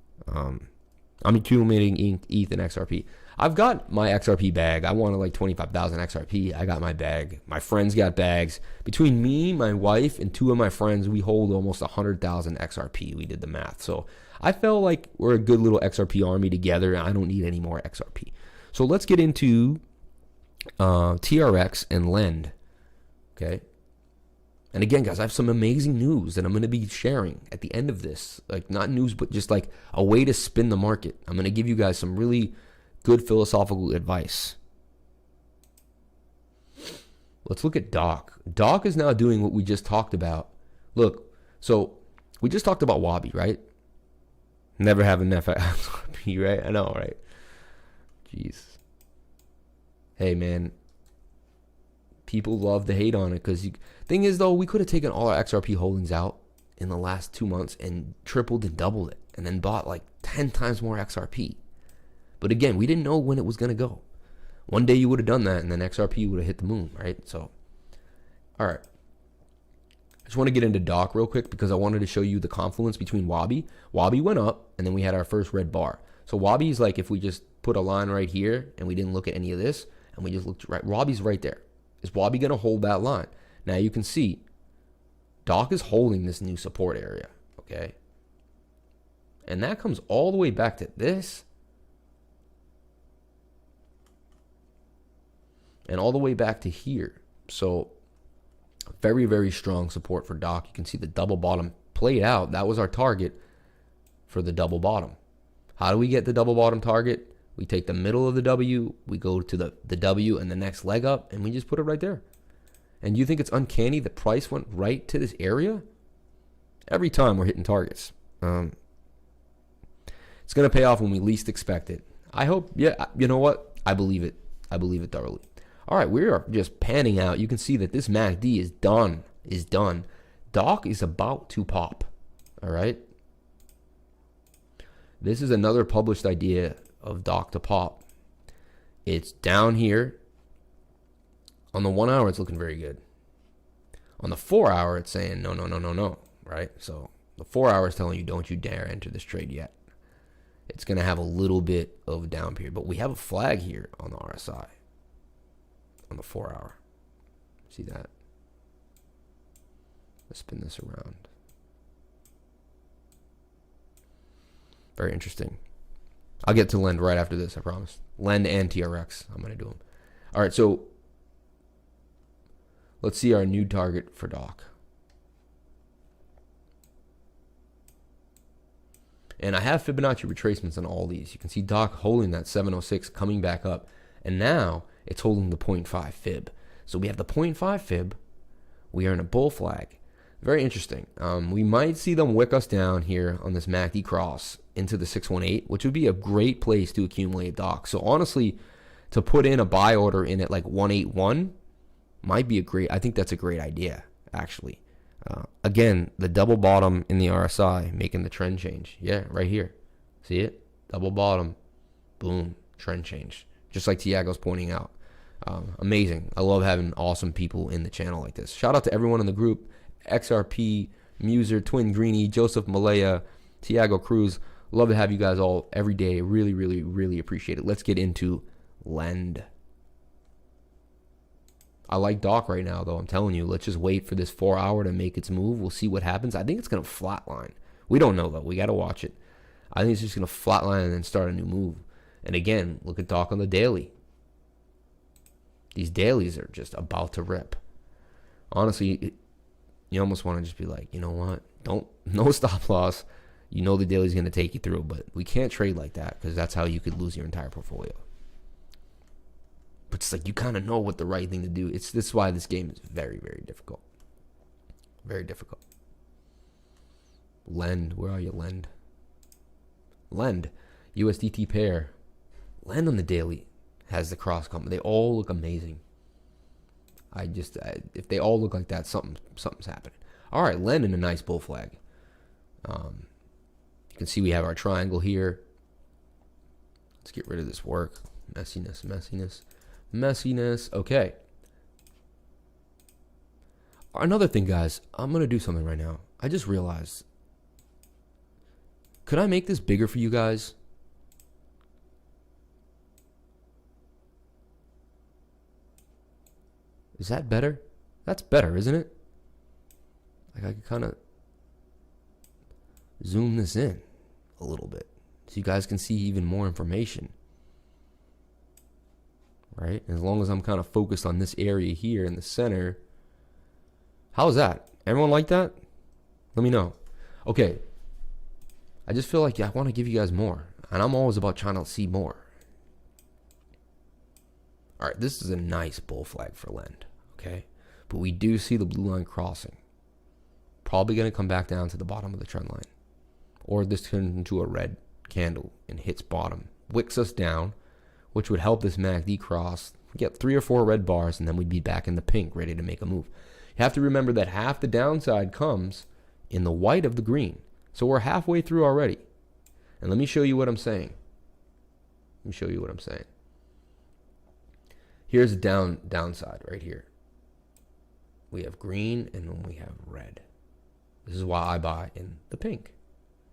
I'm accumulating ETH and XRP. I've got my XRP bag. I wanted like 25,000 XRP. I got my bag. My friends got bags. Between me, my wife, and 2 of my friends, we hold almost 100,000 XRP. We did the math. So I felt like we're a good little XRP army together, and I don't need any more XRP. So let's get into TRX and Lend. Okay. And again, guys, I have some amazing news that I'm going to be sharing at the end of this. Like, not news, but just like a way to spin the market. I'm going to give you guys some really good philosophical advice. Let's look at Doc. Doc is now doing what we just talked about. Look, so we just talked about Wabi, right? Never have enough XRP, right? I know, right? Jeez. Hey, man. People love to hate on it because thing is, though, we could have taken all our XRP holdings out in the last 2 months and tripled and doubled it and then bought like 10 times more XRP. But again, we didn't know when it was going to go. One day you would have done that and then XRP would have hit the moon, right? So, all right. I just want to get into Doc real quick because I wanted to show you the confluence between Wabi. Wabi went up and then we had our first red bar. So Wabi is like if we just put a line right here and we didn't look at any of this and we just looked right. Wabi's right there. Is Wabi going to hold that line? Now you can see Doc is holding this new support area, okay? And that comes all the way back to this and all the way back to here. So very, very strong support for Doc. You can see the double bottom played out. That was our target for the double bottom. How do we get the double bottom target? We take the middle of the W, we go to the W and the next leg up, and we just put it right there. And you think it's uncanny the price went right to this area? Every time we're hitting targets. It's going to pay off when we least expect it. I hope, yeah, you know what? I believe it. I believe it thoroughly. All right, we are just panning out. You can see that this MACD is done. Doc is about to pop. All right. This is another published idea of Doc to pop. It's down here. On the 1 hour, it's looking very good. On the 4 hour, it's saying no, right? So the 4 hour is telling you don't you dare enter this trade yet. It's going to have a little bit of a down period, but we have a flag here on the RSI on the 4 hour. See that? Let's spin this around. Very interesting. I'll get to Lend right after this, I promise. Lend and TRX, I'm going to do them. All right, so let's see our new target for Doc. And I have Fibonacci retracements on all these. You can see Doc holding that 706 coming back up. And now it's holding the 0.5 fib. So we have the 0.5 fib. We are in a bull flag. Very interesting. We might see them wick us down here on this MACD cross into the 618, which would be a great place to accumulate Doc. So honestly, to put in a buy order in at like 181 might be I think that's a great idea, actually. Again, the double bottom in the RSI making the trend change. Yeah, right here. See it? Double bottom. Boom. Trend change. Just like Tiago's pointing out. Amazing. I love having awesome people in the channel like this. Shout out to everyone in the group. XRP, Muser, Twin Greenie, Joseph Malaya, Tiago Cruz. Love to have you guys all every day. Really, really, really appreciate it. Let's get into Lend. I like Doc right now, though. I'm telling you, let's just wait for this 4 hour to make its move. We'll see what happens. I think it's going to flatline. We don't know, though. We got to watch it. I think it's just going to flatline and then start a new move. And again, look at Doc on the daily. These dailies are just about to rip. Honestly, you almost want to just be like, you know what? No stop loss. You know the daily's going to take you through, but we can't trade like that because that's how you could lose your entire portfolio. But it's like you kind of know what the right thing to do. This is why this game is very, very difficult. Very difficult. Lend. Where are you, Lend? Lend. USDT pair. Lend on the daily has the cross comp. They all look amazing. If they all look like that, something's happening. All right, Lend in a nice bull flag. You can see we have our triangle here. Let's get rid of this work. Messiness. Okay. Another thing, guys, I'm going to do something right now. I just realized, could I make this bigger for you guys? Is that better? That's better, isn't it? Like I could kind of zoom this in a little bit so you guys can see even more information. Right? As long as I'm kind of focused on this area here in the center. How's that? Everyone like that? Let me know. Okay. I just feel like I want to give you guys more. And I'm always about trying to see more. Alright, this is a nice bull flag for lend. Okay? But we do see the blue line crossing. Probably going to come back down to the bottom of the trend line. Or this turns into a red candle and hits bottom. Wicks us down, which would help this MACD cross. Get 3 or 4 red bars, and then we'd be back in the pink, ready to make a move. You have to remember that half the downside comes in the white of the green. So we're halfway through already. And let me show you what I'm saying. Let me show you what I'm saying. Here's the downside right here. We have green and then we have red. This is why I buy in the pink.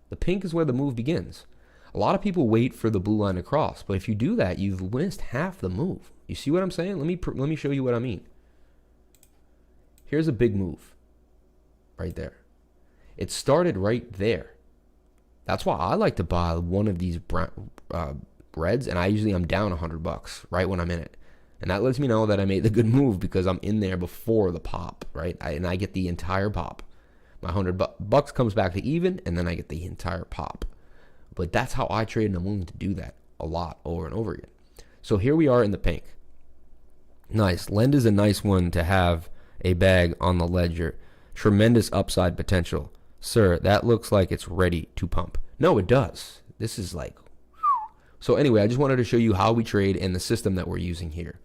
The pink is where the move begins. A lot of people wait for the blue line to cross, but if you do that, you've missed half the move. You see what I'm saying? Let me show you what I mean. Here's a big move right there. It started right there. That's why I like to buy one of these reds, and I'm down $100 right when I'm in it. And that lets me know that I made the good move because I'm in there before the pop, right? And I get the entire pop. My $100 comes back to even, and then I get the entire pop. But that's how I trade, and I'm willing to do that a lot over and over again. So here we are in the pink. Nice. Lend is a nice one to have a bag on the ledger. Tremendous upside potential. Sir, that looks like it's ready to pump. No, it does. This is like... So anyway, I just wanted to show you how we trade and the system that we're using here.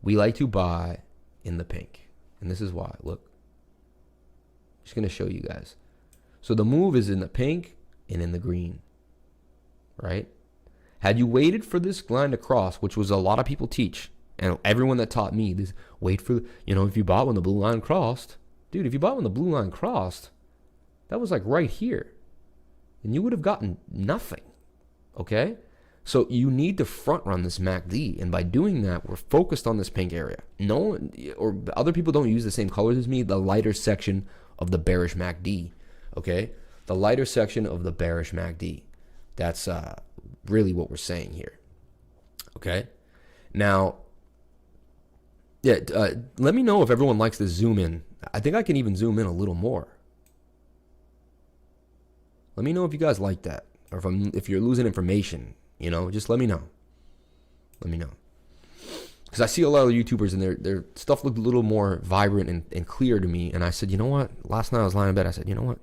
We like to buy in the pink. And this is why. Look. I'm just going to show you guys. So the move is in the pink and in the green. Right? Had you waited for this line to cross, which was a lot of people teach, and everyone that taught me this, wait for, if you bought when the blue line crossed, dude, if you bought when the blue line crossed, that was like right here. And you would have gotten nothing. Okay? So you need to front run this MACD. And by doing that, we're focused on this pink area. No one, or other people don't use the same colors as me, the lighter section of the bearish MACD. Okay? The lighter section of the bearish MACD. That's really what we're saying here. Okay? Now, yeah, let me know if everyone likes to zoom in. I think I can even zoom in a little more. Let me know if you guys like that. Or if you're losing information, just let me know. Let me know. Because I see a lot of YouTubers and their stuff looked a little more vibrant and clear to me. And I said, you know what? Last night I was lying in bed. I said, you know what?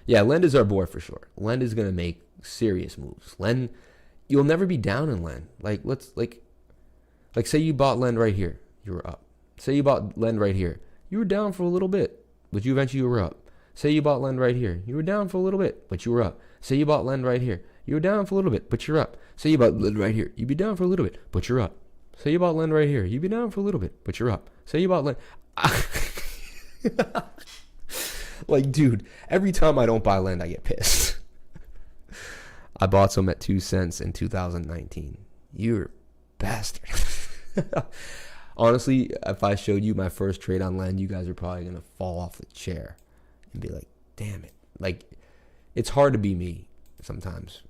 Yeah, Lend is our boy for sure. Lend is going to make serious moves. Lend, you'll never be down in Lend. Like say you bought Lend right here, you were up. Say you bought Lend right here, you were down for a little bit, but you were up. Say you bought Lend right here, you were down for a little bit, but you were up. Say you bought Lend right here, you were down for a little bit, but you're up. Say you bought Lend right here, you'd be down for a little bit, but you're up. Say you bought Lend right here, you'd be down for a little bit, but you're up. Say you bought Lend. Like, dude, every time I don't buy Lend, I get pissed. I bought some at 2 cents in 2019. You're a bastard. Honestly, if I showed you my first trade on Lend, you guys are probably going to fall off the chair and be like, damn it. Like, it's hard to be me sometimes.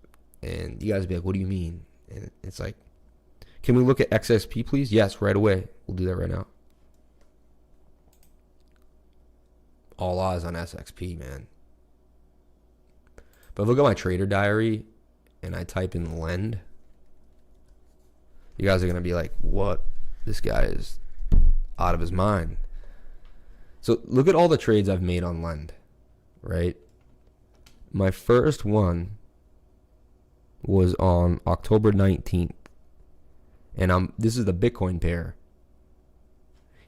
And you guys will be like, what do you mean? And it's like, can we look at XSP, please? Yes, right away. We'll do that right now. All eyes on SXP, man. But look at my trader diary and I type in Lend. You guys are going to be like, what? This guy is out of his mind. So look at all the trades I've made on Lend, right? My first one was on October 19th. And this is the Bitcoin pair.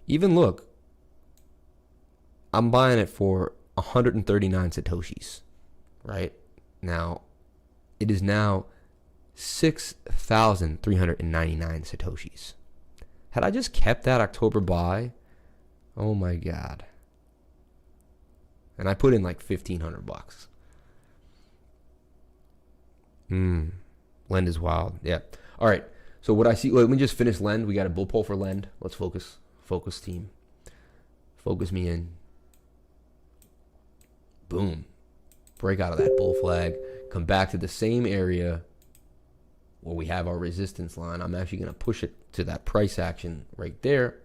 Even look, I'm buying it for 139 Satoshis, right? Now, it is now 6,399 Satoshis. Had I just kept that October buy, oh my God. And I put in like $1,500. Lend is wild. Yeah. All right. So what I see, let me just finish Lend. We got a bull pull for Lend. Let's focus Focus team. Focus me in. Boom. Break out of that bull flag. Come back to the same area where we have our resistance line. I'm actually going to push it to that price action right there.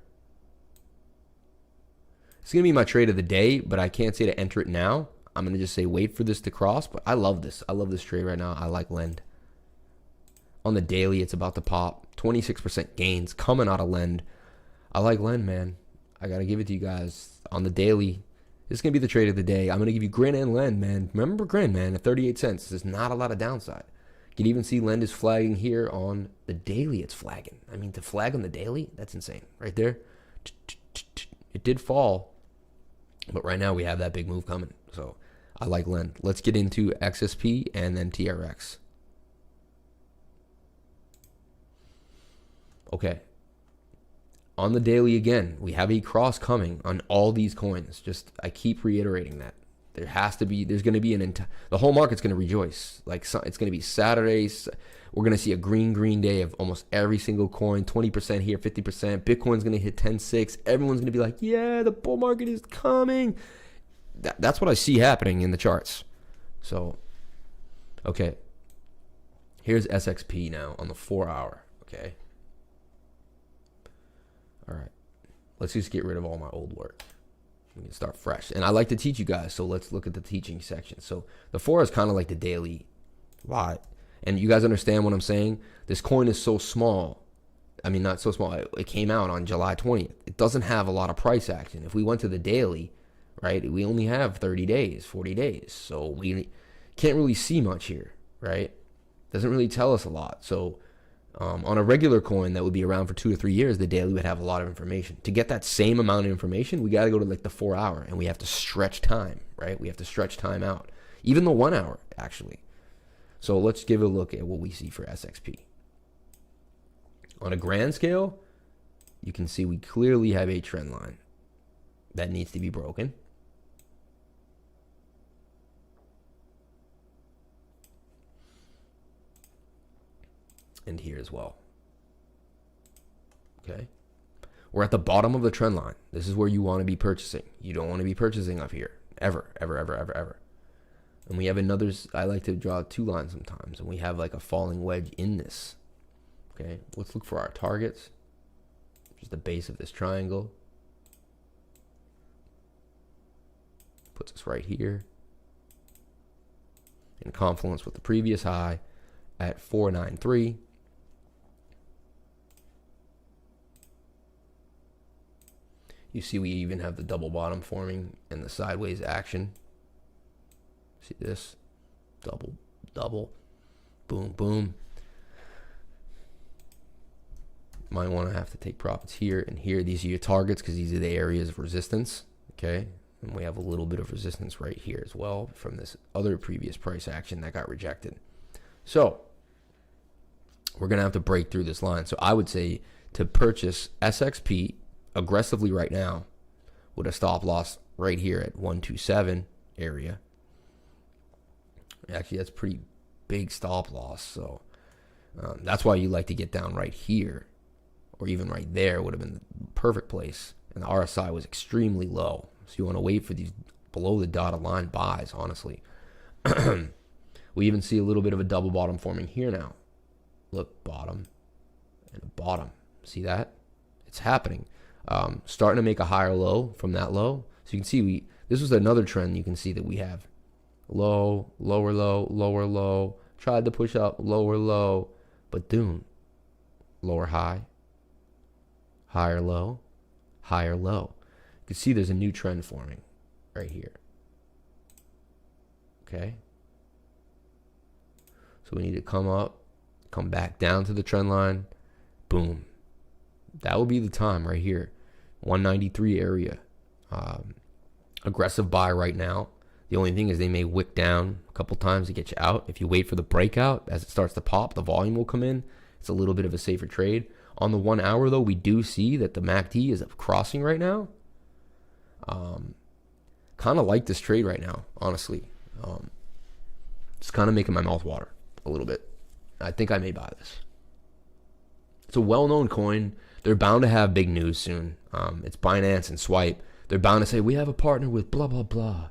It's going to be my trade of the day, but I can't say to enter it now. I'm going to just say wait for this to cross, but I love this. I love this trade right now. I like Lend. On the daily, it's about to pop. 26% gains coming out of Lend. I like Lend, man. I got to give it to you guys. On the daily, this is going to be the trade of the day. I'm going to give you Grin and Lend, man. Remember Grin, man, at 38 cents. There's not a lot of downside. You can even see Lend is flagging here on the daily. It's flagging. I mean, to flag on the daily, that's insane. Right there. It did fall, but right now we have that big move coming. So I like Lend. Let's get into XSP and then TRX. Okay. On the daily again, we have a cross coming on all these coins. Just, I keep reiterating that. There has to be, there's going to be the whole market's going to rejoice. Like, it's going to be Saturdays. We're going to see a green day of almost every single coin, 20% here, 50%. Bitcoin's going to hit 10.6. Everyone's going to be like, yeah, the bull market is coming. That's what I see happening in the charts. So, okay. Here's SXP now on the 4-hour, okay? All right. Let's just get rid of all my old work. We can start fresh. And I like to teach you guys, so let's look at the teaching section. So the 4 is kind of like the daily. Why? And you guys understand what I'm saying? This coin is so small. I mean, not so small. It came out on July 20th. It doesn't have a lot of price action. If we went to the daily, right, we only have 30 days, 40 days. So we can't really see much here, right? Doesn't really tell us a lot. So on a regular coin that would be around for 2 to 3 years, the daily would have a lot of information. To get that same amount of information, we got to go to like the 4-hour, and we have to stretch time, right? We have to stretch time out. Even the 1 hour, actually. So let's give a look at what we see for SXP. On a grand scale, you can see we clearly have a trend line that needs to be broken. And here as well. Okay. We're at the bottom of the trend line. This is where you want to be purchasing. You don't want to be purchasing up here. Ever. And we have another, I like to draw 2 lines sometimes. And we have like a falling wedge in this. Okay. Let's look for our targets. Just the base of this triangle. Puts us right here. In confluence with the previous high at 493. You see we even have the double bottom forming and the sideways action. See this? Double, boom, boom. Might want to have to take profits here and here. These are your targets because these are the areas of resistance, okay? And we have a little bit of resistance right here as well from this other previous price action that got rejected. So we're going to have to break through this line. So I would say to purchase SXP aggressively right now with a stop loss right here at 127 area. Actually, that's pretty big stop loss. So that's why you like to get down right here, or even right there would have been the perfect place. And the RSI was extremely low. So you want to wait for these below the dotted line buys, honestly. We even see a little bit of a double bottom forming here now. Look, bottom and a bottom. See that? It's happening. Starting to make a higher low from that low. So you can see this was another trend. You can see that we have low, lower low, lower low. Tried to push up, lower low, but boom, lower high, higher low, higher low. You can see there's a new trend forming right here. Okay. So we need to come up, come back down to the trend line. Boom. That will be the time right here. 193 area. Aggressive buy right now. The only thing is they may wick down a couple times to get you out. If you wait for the breakout, as it starts to pop, the volume will come in. It's a little bit of a safer trade. On the 1 hour, though, we do see that the MACD is crossing right now. Kind of like this trade right now, honestly. It's kind of making my mouth water a little bit. I think I may buy this. It's a well-known coin. They're bound to have big news soon. It's Binance and Swipe. They're bound to say, we have a partner with blah, blah, blah.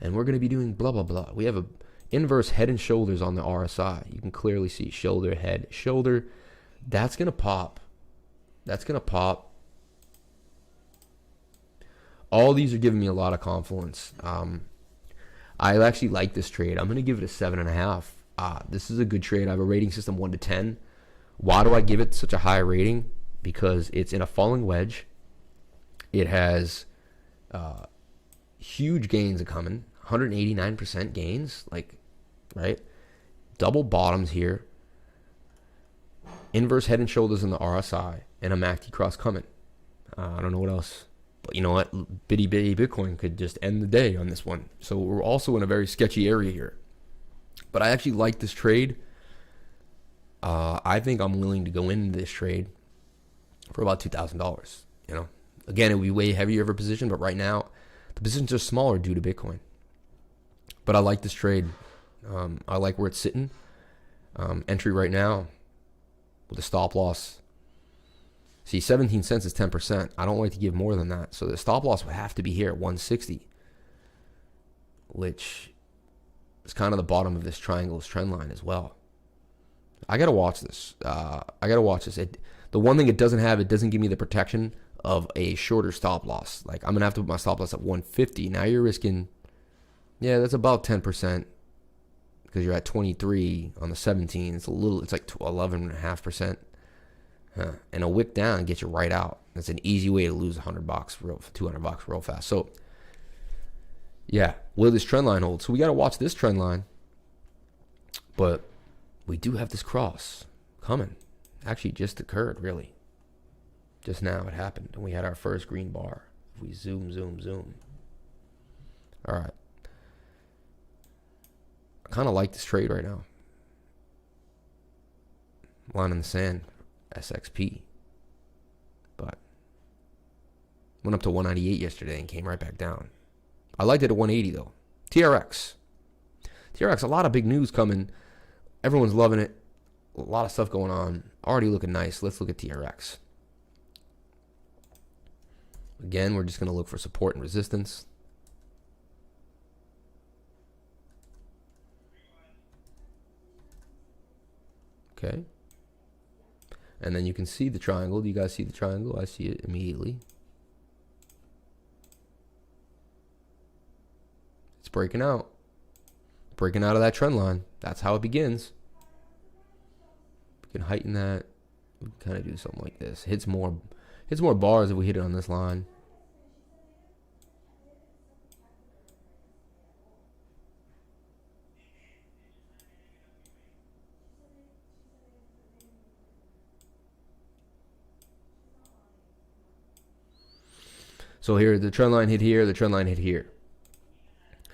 And we're going to be doing blah, blah, blah. We have a inverse head and shoulders on the RSI. You can clearly see shoulder, head, shoulder. That's going to pop. That's going to pop. All these are giving me a lot of confidence. I actually like this trade. I'm going to give it a 7.5. This is a good trade. I have a rating system 1 to 10. Why do I give it such a high rating? Because it's in a falling wedge. It has huge gains are coming. 189% gains. Like, right? Double bottoms here. Inverse head and shoulders in the RSI. And a MACD cross coming. I don't know what else. But you know what? Bitty Bitcoin could just end the day on this one. So we're also in a very sketchy area here. But I actually like this trade. I think I'm willing to go into this trade for about $2,000. You know, again, it would be way heavier of a position, but right now the positions are smaller due to Bitcoin. But I like this trade. I like where it's sitting. Entry right now with a stop loss. See, 17 cents is 10%. I don't like to give more than that. So the stop loss would have to be here at 160, which is kind of the bottom of this triangle's trend line as well. I got to watch this. The one thing it doesn't have, it doesn't give me the protection of a shorter stop loss. Like, I'm going to have to put my stop loss at 150. Now you're risking, yeah, that's about 10% because you're at 23 on the 17. It's like 11.5%. And a wick down gets you right out. That's an easy way to lose $100, $200 real fast. So, yeah, will this trend line hold? So we got to watch this trend line. But we do have this cross coming. Actually, just occurred, really. Just now it happened. And we had our first green bar. If we zoom. All right. I kind of like this trade right now. Line in the sand. SXP, but went up to 198 yesterday and came right back down. I liked it at 180 though. TRX, a lot of big news coming. Everyone's loving it. A lot of stuff going on. Already looking nice. Let's look at TRX. Again, we're just going to look for support and resistance. Okay. And then you can see the triangle. Do you guys see the triangle? I see it immediately. It's breaking out. Breaking out of that trend line. That's how it begins. We can heighten that. We can kind of do something like this. Hits more bars if we hit it on this line. So here, the trend line hit here, the trend line hit here.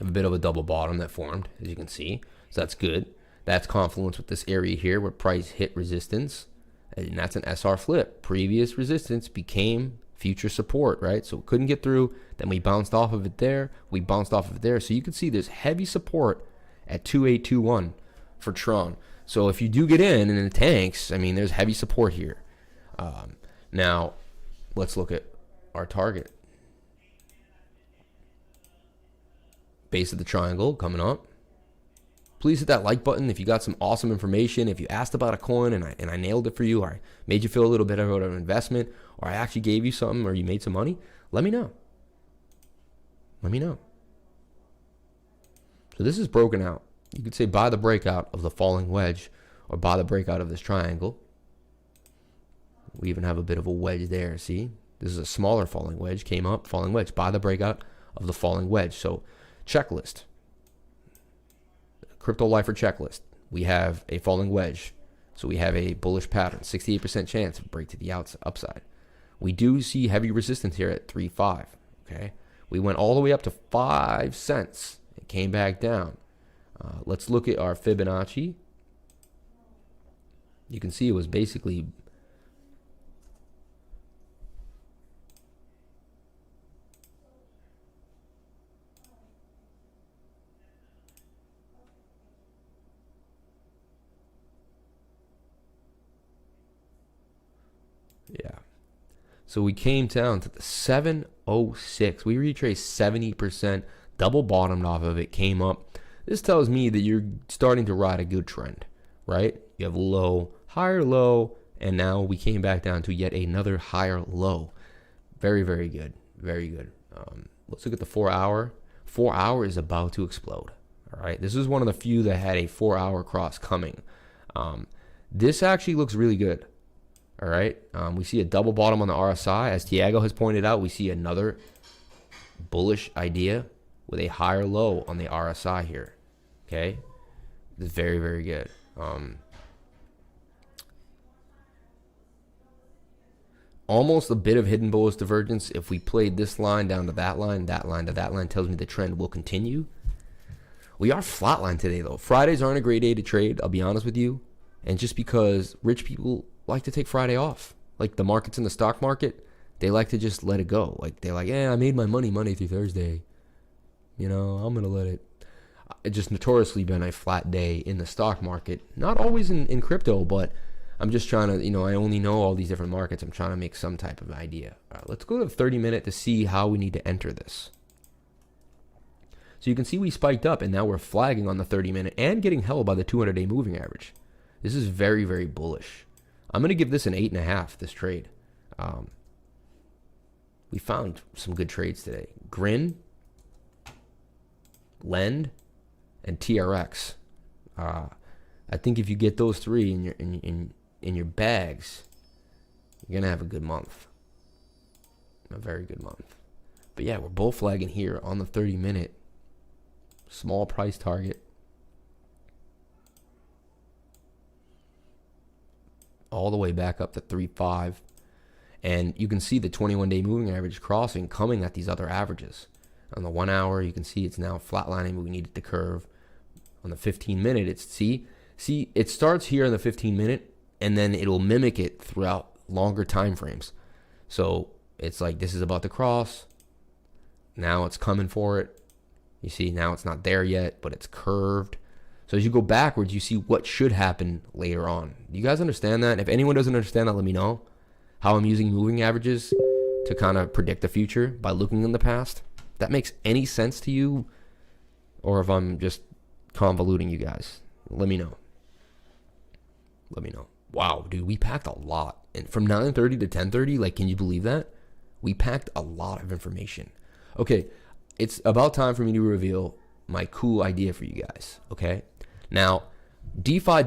Have a bit of a double bottom that formed, as you can see. So that's good. That's confluence with this area here where price hit resistance. And that's an SR flip. Previous resistance became future support, right? So it couldn't get through. Then we bounced off of it there. We bounced off of it there. So you can see there's heavy support at 2821 for Tron. So if you do get in and it tanks, I mean, there's heavy support here. Now, let's look at our target. Base of the triangle coming up. Please hit that like button if you got some awesome information. If you asked about a coin and I nailed it for you, or I made you feel a little bit about an investment, or I actually gave you something, or you made some money, let me know. Let me know. So this is broken out. You could say buy the breakout of the falling wedge, or buy the breakout of this triangle. We even have a bit of a wedge there. See, this is a smaller falling wedge. Came up, falling wedge. Buy the breakout of the falling wedge. So checklist. Crypto Lifer checklist. We have a falling wedge. So we have a bullish pattern. 68% chance of break to the upside. We do see heavy resistance here at 3.5. Okay. We went all the way up to 5 cents. It came back down. Let's look at our Fibonacci. You can see it was basically So we came down to the 706. We retraced 70%, double bottomed off of it, came up. This tells me that you're starting to ride a good trend, right? You have low, higher low, and now we came back down to yet another higher low. Very, very good. Very good. Let's look at the 4 hour. 4 hour is about to explode. All right. This is one of the few that had a 4 hour cross coming. This actually looks really good. All right. We see a double bottom on the RSI. As Tiago has pointed out, we see another bullish idea with a higher low on the RSI here. Okay. It's very, very good. Almost a bit of hidden bullish divergence. If we played this line down to that line to that line, tells me the trend will continue. We are flatline today, though. Fridays aren't a great day to trade, I'll be honest with you. And just because rich people like to take Friday off. Like the markets in the stock market, they like to just let it go. Like they're like, yeah, I made my money Monday through Thursday. You know, I'm going to let it. It's just notoriously been a flat day in the stock market. Not always in crypto, but I'm just trying to, I only know all these different markets. I'm trying to make some type of idea. All right, let's go to the 30 minute to see how we need to enter this. So you can see we spiked up and now we're flagging on the 30 minute and getting held by the 200-day moving average. This is very, very bullish. I'm going to give this an 8.5, this trade. We found some good trades today. Grin, Lend, and TRX. I think if you get those three in your bags, you're gonna have a good month, a very good month. But yeah, we're both flagging here on the 30 minute, small price target, all the way back up to 3.5, and you can see the 21-day moving average crossing, coming at these other averages. On the 1 hour, you can see it's now flatlining, but we needed the curve. On the 15 minute, it's see it starts here in the 15 minute, and then it'll mimic it throughout longer time frames. So it's like this is about to cross. Now it's coming for it. You see, now it's not there yet, but it's curved. So as you go backwards, you see what should happen later on. Do you guys understand that? If anyone doesn't understand that, let me know. How I'm using moving averages to kind of predict the future by looking in the past. If that makes any sense to you, or if I'm just convoluting you guys, let me know. Let me know. Wow, dude, we packed a lot. And from 9:30 to 10:30, like, can you believe that? We packed a lot of information. Okay, it's about time for me to reveal my cool idea for you guys, okay? Now, DeFi,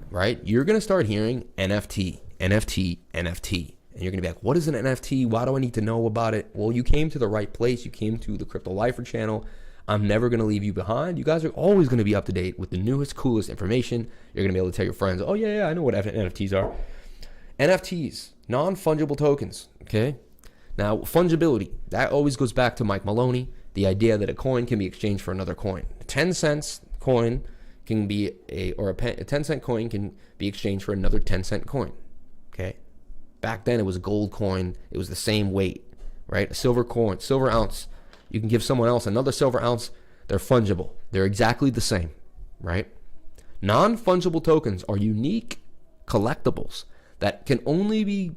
right? You're going to start hearing NFT. And you're going to be like, what is an NFT? Why do I need to know about it? Well, you came to the right place. You came to the Crypto Lifer channel. I'm never going to leave you behind. You guys are always going to be up to date with the newest, coolest information. You're going to be able to tell your friends, oh, yeah, I know what NFTs are. NFTs, non-fungible tokens, okay? Now, fungibility, that always goes back to Mike Maloney, the idea that a coin can be exchanged for another coin. 10 cents coin can be a 10 cent coin can be exchanged for another 10 cent coin, okay? Back then, it was a gold coin. It was the same weight, right? A silver coin, silver ounce. You can give someone else another silver ounce. They're fungible. They're exactly the same, right? Non-fungible tokens are unique collectibles that can only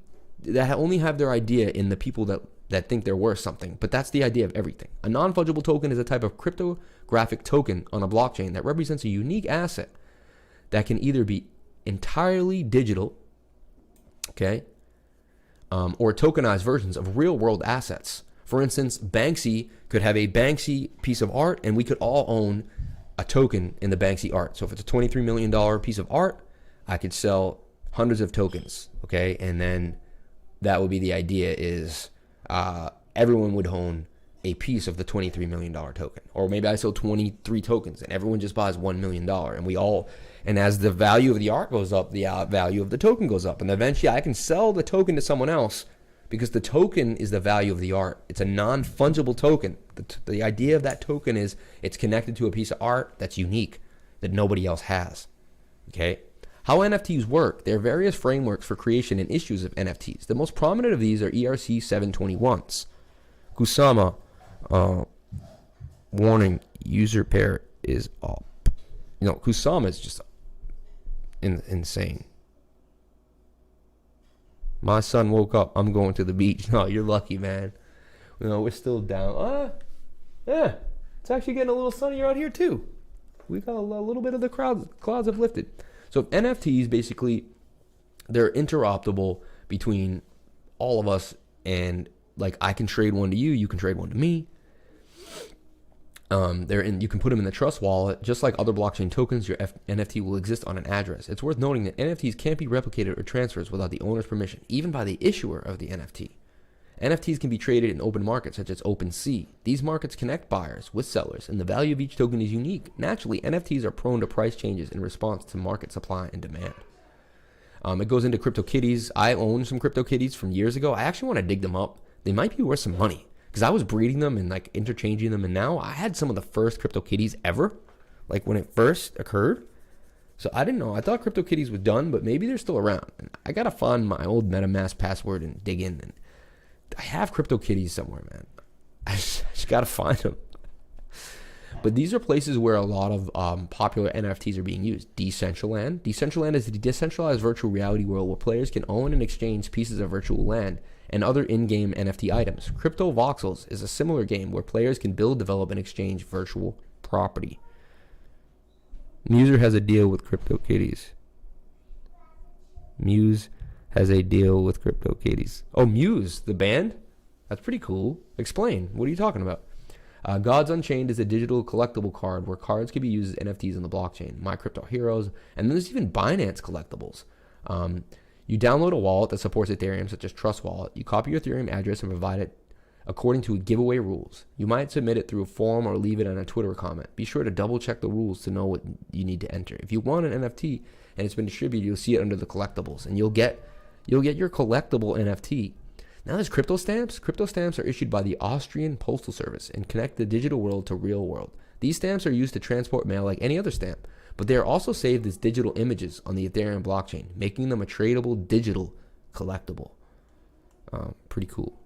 have their idea in the people that think they're worth something. But that's the idea of everything. A non-fungible token is a type of cryptographic token on a blockchain that represents a unique asset that can either be entirely digital, okay, or tokenized versions of real-world assets. For instance, Banksy could have a Banksy piece of art, and we could all own a token in the Banksy art. So if it's a $23 million piece of art, I could sell hundreds of tokens, okay? And then that would be the idea is everyone would own a piece of the $23 million token. Or maybe I sell 23 tokens, and everyone just buys $1 million. And as the value of the art goes up, the value of the token goes up. And eventually I can sell the token to someone else, because the token is the value of the art. It's a non-fungible token. The idea of that token is it's connected to a piece of art that's unique, that nobody else has. Okay? How NFTs work. There are various frameworks for creation and issues of NFTs. The most prominent of these are ERC 721s. Kusama, warning, user pair is up. Kusama is just insane. My son woke up. I'm going to the beach. No, you're lucky, man. You know, we're still down. Yeah, it's actually getting a little sunnier out here too. We got a little bit of the clouds have lifted. So NFTs, basically, they're interoperable between all of us, and like I can trade one to you, you can trade one to me. You can put them in the trust wallet. Just like other blockchain tokens, your NFT will exist on an address. It's worth noting that NFTs can't be replicated or transferred without the owner's permission, even by the issuer of the NFT. NFTs can be traded in open markets such as OpenSea. These markets connect buyers with sellers, and the value of each token is unique. Naturally, NFTs are prone to price changes in response to market supply and demand. It goes into CryptoKitties. I own some CryptoKitties from years ago. I actually want to dig them up. They might be worth some money because I was breeding them and like interchanging them, and now I had some of the first CryptoKitties ever, like when it first occurred. So I didn't know. I thought CryptoKitties was done, but maybe they're still around. And I gotta find my old MetaMask password and dig in. And I have CryptoKitties somewhere, man. I just gotta find them. But these are places where a lot of popular NFTs are being used. Decentraland. Decentraland is a decentralized virtual reality world where players can own and exchange pieces of virtual land and other in-game NFT items. Crypto Voxels is a similar game where players can build, develop, and exchange virtual property. Muser has a deal with CryptoKitties. Muse has a deal with CryptoKitties. Oh, Muse, the band? That's pretty cool. Explain. What are you talking about? Gods Unchained is a digital collectible card where cards can be used as NFTs on the blockchain. My Crypto Heroes, and then there's even Binance collectibles. You download a wallet that supports Ethereum, such as Trust Wallet. You copy your Ethereum address and provide it according to giveaway rules. You might submit it through a form or leave it on a Twitter comment. Be sure to double check the rules to know what you need to enter. If you want an NFT and it's been distributed, you'll see it under the collectibles, and you'll get your collectible NFT. Now there's crypto stamps. Crypto stamps are issued by the Austrian Postal Service and connect the digital world to real world. These stamps are used to transport mail like any other stamp, but they are also saved as digital images on the Ethereum blockchain, making them a tradable digital collectible. Pretty cool.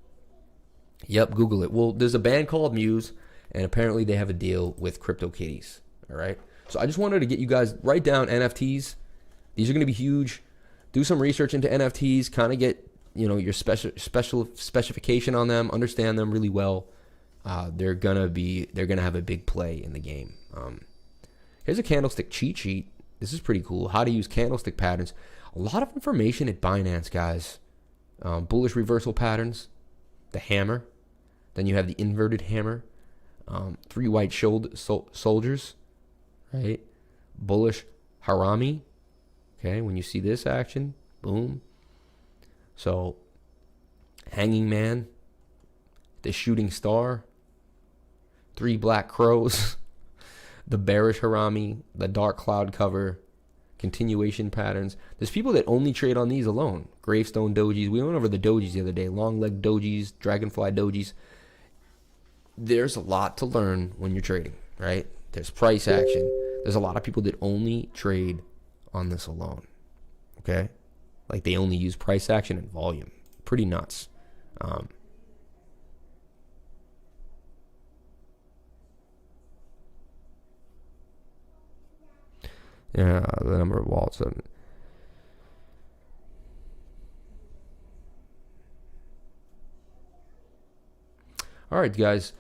Yep, Google it. Well, there's a band called Muse, and apparently they have a deal with CryptoKitties. All right. So I just wanted to get you guys write down NFTs. These are going to be huge. Do some research into NFTs. Kind of get your special specification on them. Understand them really well. They're gonna have a big play in the game. Here's a candlestick cheat sheet. This is pretty cool. How to use candlestick patterns. A lot of information at Binance, guys. Bullish reversal patterns. The hammer. Then you have the inverted hammer. 3 white soldiers. Right. Bullish harami. Okay. When you see this action, boom. So, hanging man. The shooting star. 3 black crows. The bearish harami, the dark cloud cover, continuation patterns. There's people that only trade on these alone. Gravestone dojis. We went over the dojis the other day. Long leg dojis, dragonfly dojis. There's a lot to learn when you're trading, right? There's price action. There's a lot of people that only trade on this alone. Okay? Like they only use price action and volume. Pretty nuts. Yeah, the number of wallets. All right, guys.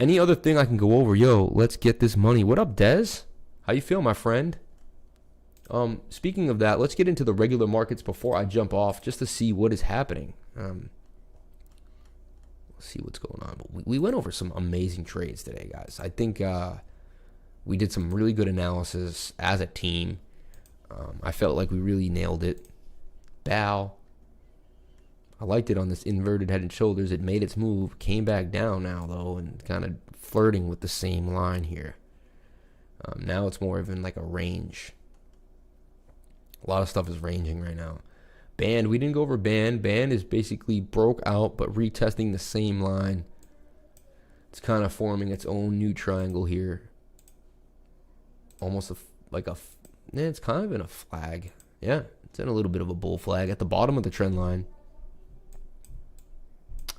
Any other thing I can go over? Yo, let's get this money. What up, Dez? How you feel, my friend? Speaking of that, let's get into the regular markets before I jump off, just to see what is happening. Let's see what's going on. But we went over some amazing trades today, guys. I think we did some really good analysis as a team. I felt like we really nailed it. Bow. I liked it on this inverted head and shoulders. It made its move, came back down now though, and kind of flirting with the same line here. Now it's more even like a range. A lot of stuff is ranging right now. Band, we didn't go over band. Band is basically broke out, but retesting the same line. It's kind of forming its own new triangle here. Almost it's kind of in a flag. Yeah, it's in a little bit of a bull flag at the bottom of the trend line.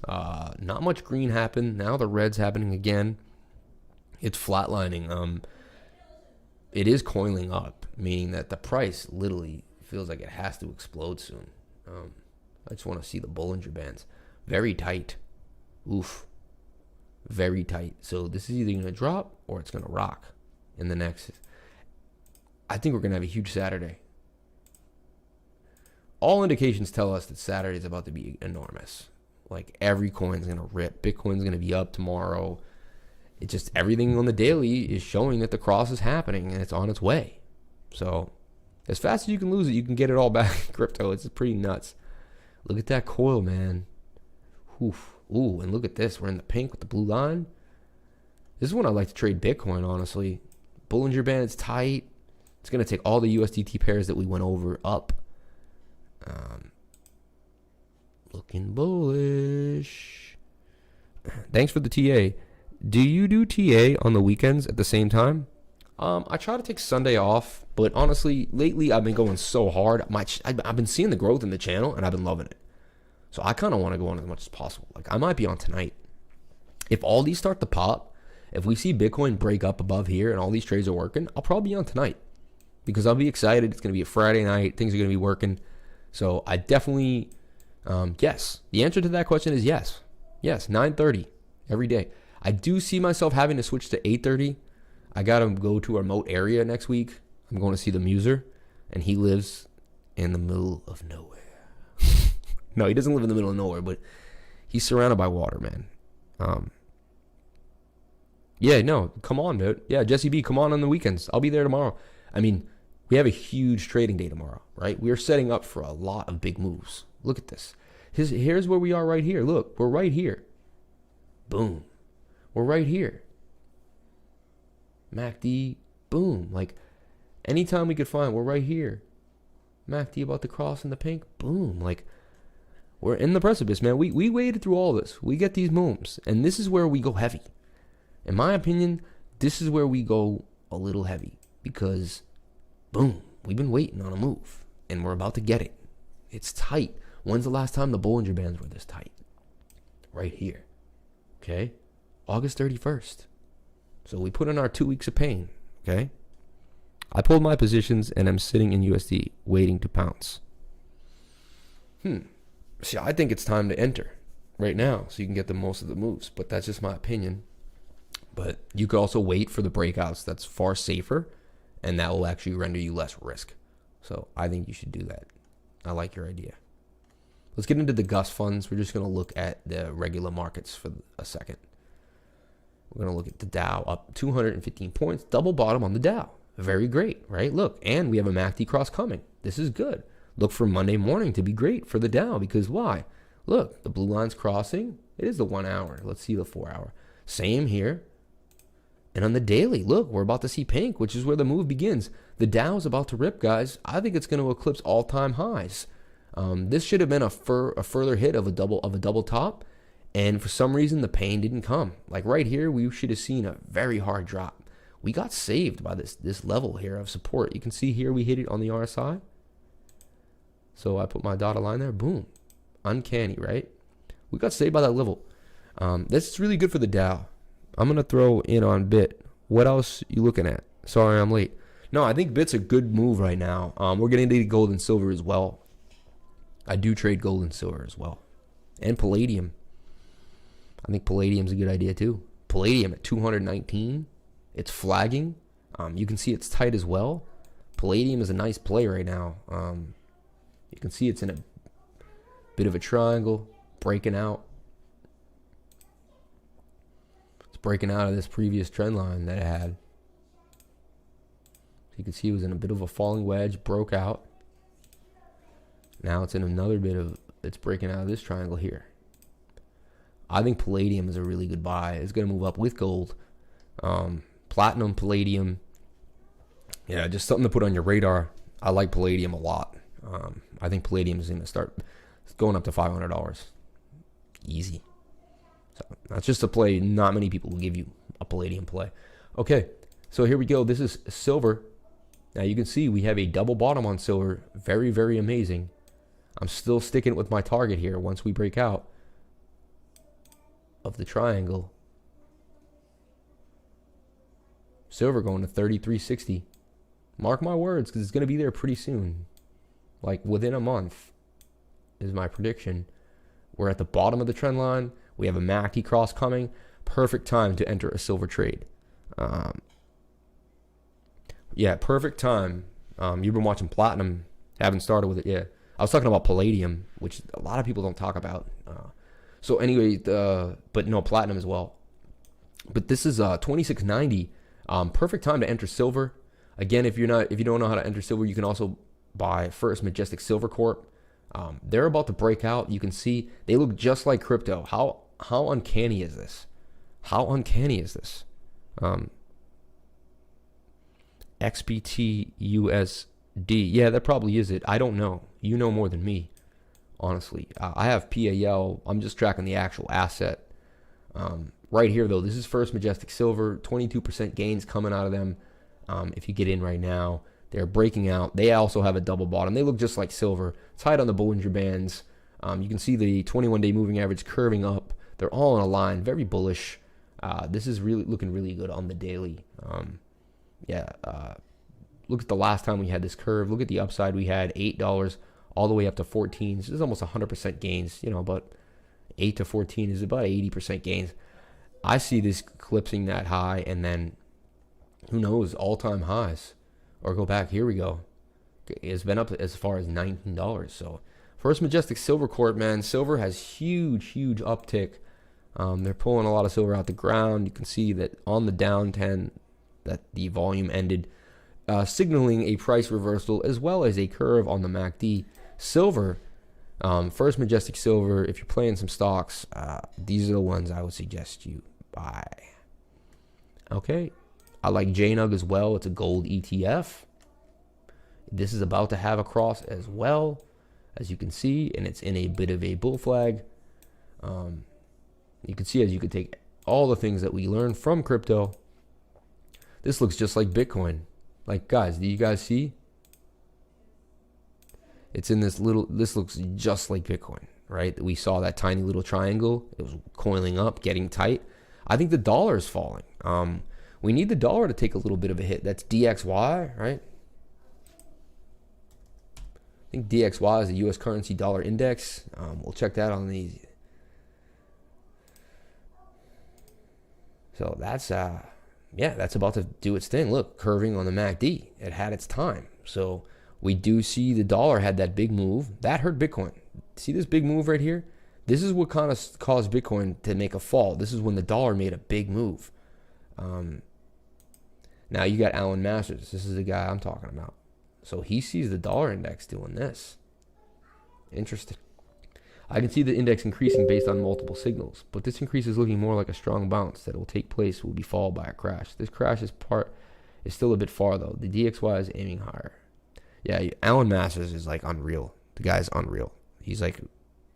Not much green happened. Now the red's happening again. It's flatlining. It is coiling up, meaning that the price literally feels like it has to explode soon. I just want to see the Bollinger Bands. Very tight. Oof. Very tight. So this is either going to drop or it's going to rock in the next. I think we're going to have a huge Saturday. All indications tell us that Saturday is about to be enormous. Like every coin's going to rip. Bitcoin's going to be up tomorrow. It just, everything on the daily is showing that the cross is happening and it's on its way. So as fast as you can lose it, you can get it all back in crypto. It's pretty nuts. Look at that coil, man. Oof. Ooh, and look at this. We're in the pink with the blue line. This is when I like to trade Bitcoin, honestly. Bollinger Band is tight. It's going to take all the USDT pairs that we went over up. Looking bullish. Thanks for the TA. Do you do TA on the weekends at the same time? I try to take Sunday off, but honestly, lately I've been going so hard. I've been seeing the growth in the channel, and I've been loving it. So I kind of want to go on as much as possible. Like I might be on tonight. If all these start to pop, if we see Bitcoin break up above here and all these trades are working, I'll probably be on tonight because I'll be excited. It's going to be a Friday night. Things are going to be working. So I definitely, yes. The answer to that question is yes. Yes, 9:30 every day. I do see myself having to switch to 8:30. I got to go to a remote area next week. I'm going to see the Muser, and he lives in the middle of nowhere. No, he doesn't live in the middle of nowhere, but he's surrounded by water, man. Yeah, no, come on, dude. Yeah, Jesse B, come on the weekends. I'll be there tomorrow. I mean, we have a huge trading day tomorrow, right? We're setting up for a lot of big moves. Look at this. Here's where we are right here. Look, we're right here. Boom. We're right here. MACD, boom. Like, anytime we could find, we're right here. MACD about to cross in the pink, boom. Like, we're in the precipice, man. We waded through all this. We get these moves, and this is where we go heavy. In my opinion, this is where we go a little heavy because, boom, we've been waiting on a move, and we're about to get it. It's tight. When's the last time the Bollinger Bands were this tight? Right here. Okay? August 31st. So we put in our 2 weeks of pain. Okay? I pulled my positions, and I'm sitting in USD waiting to pounce. See, I think it's time to enter right now so you can get the most of the moves, but that's just my opinion. But you could also wait for the breakouts. That's far safer, and that will actually render you less risk. So I think you should do that. I like your idea. Let's get into the Gus funds. We're just going to look at the regular markets for a second. We're going to look at the Dow up 215 points, double bottom on the Dow. Very great, right? Look, and we have a MACD cross coming. This is good. Look for Monday morning to be great for the Dow because why? Look, the blue line's crossing. It is the 1 hour. Let's see the 4 hour. Same here. And on the daily, look, we're about to see pink, which is where the move begins. The Dow is about to rip, guys. I think it's going to eclipse all-time highs. This should have been a further hit of a double top, and for some reason the pain didn't come. Like right here, we should have seen a very hard drop. We got saved by this level here of support. You can see here we hit it on the RSI. So I put my dotted line there. Boom. Uncanny, right? We got saved by that level. This is really good for the Dow. I'm going to throw in on Bit. What else you looking at? Sorry, I'm late. No, I think Bit's a good move right now. We're getting to gold and silver as well. I do trade gold and silver as well. And palladium. I think palladium's a good idea too. Palladium at 219. It's flagging. You can see it's tight as well. Palladium is a nice play right now. You can see it's in a bit of a triangle, breaking out. It's breaking out of this previous trend line that it had. So you can see it was in a bit of a falling wedge, broke out. Now it's in another bit of, it's breaking out of this triangle here. I think palladium is a really good buy. It's going to move up with gold. Platinum, palladium. Yeah, just something to put on your radar. I like palladium a lot. I think palladium is going to start going up to $500. Easy. So that's just a play. Not many people will give you a palladium play. Okay, so here we go. This is silver. Now you can see we have a double bottom on silver. Very, very amazing. I'm still sticking with my target here once we break out of the triangle. Silver going to 33.60. Mark my words, because it's going to be there pretty soon. Like within a month. is my prediction. We're at the bottom of the trend line. We have a MACD cross coming. Perfect time to enter a silver trade. Yeah, perfect time. You've been watching platinum. Haven't started with it yet. I was talking about palladium, which a lot of people don't talk about. So anyway, but no, platinum as well. But this is 2690. Perfect time to enter silver. Again, if you don't know how to enter silver, you can also buy First Majestic Silver Corp. They're about to break out. You can see they look just like crypto. How uncanny is this? How uncanny is this? XBTUSD. Yeah, that probably is it. I don't know. You know more than me, honestly. I have PAL. I'm just tracking the actual asset. Right here, though, this is First Majestic Silver. 22% gains coming out of them. If you get in right now, they're breaking out. They also have a double bottom. They look just like silver. Tied on the Bollinger Bands. You can see the 21-day moving average curving up. They're all in a line. Very bullish. This is really looking really good on the daily. Look at the last time we had this curve. Look at the upside. We had $8 all the way up to 14. This is almost 100% gains. You know, but 8 to 14 is about 80% gains. I see this eclipsing that high, and then who knows, all-time highs, or go back. Here we go. It's been up as far as $19. So First Majestic Silver Corp, man, silver has huge uptick. They're pulling a lot of silver out the ground. You can see that on the down 10 that the volume ended, signaling a price reversal as well as a curve on the MACD. Silver, First Majestic Silver, if you're playing some stocks, these are the ones I would suggest you buy. Okay, I like JNUG as well. It's a gold ETF. This is about to have a cross as well, as you can see, and it's in a bit of a bull flag. You can see, as you could take all the things that we learned from crypto. This looks just like Bitcoin. Like, guys, do you guys see? It's in this little, this looks just like Bitcoin, right? We saw that tiny little triangle. It was coiling up, getting tight. I think the dollar is falling. We need the dollar to take a little bit of a hit. That's DXY, right? I think DXY is the U.S. currency dollar index. We'll check that on the. So that's that's about to do its thing. Look, curving on the MACD. It had its time. So we do see the dollar had that big move. That hurt Bitcoin. See this big move right here? This is what kind of caused Bitcoin to make a fall. This is when the dollar made a big move. Now you got Alan Masters. This is the guy I'm talking about. So he sees the dollar index doing this. Interesting. I can see the index increasing based on multiple signals, but this increase is looking more like a strong bounce that will take place, will be followed by a crash. This crash is still a bit far though. The DXY is aiming higher. Yeah, Alan Masters is like unreal. The guy's unreal. He's like,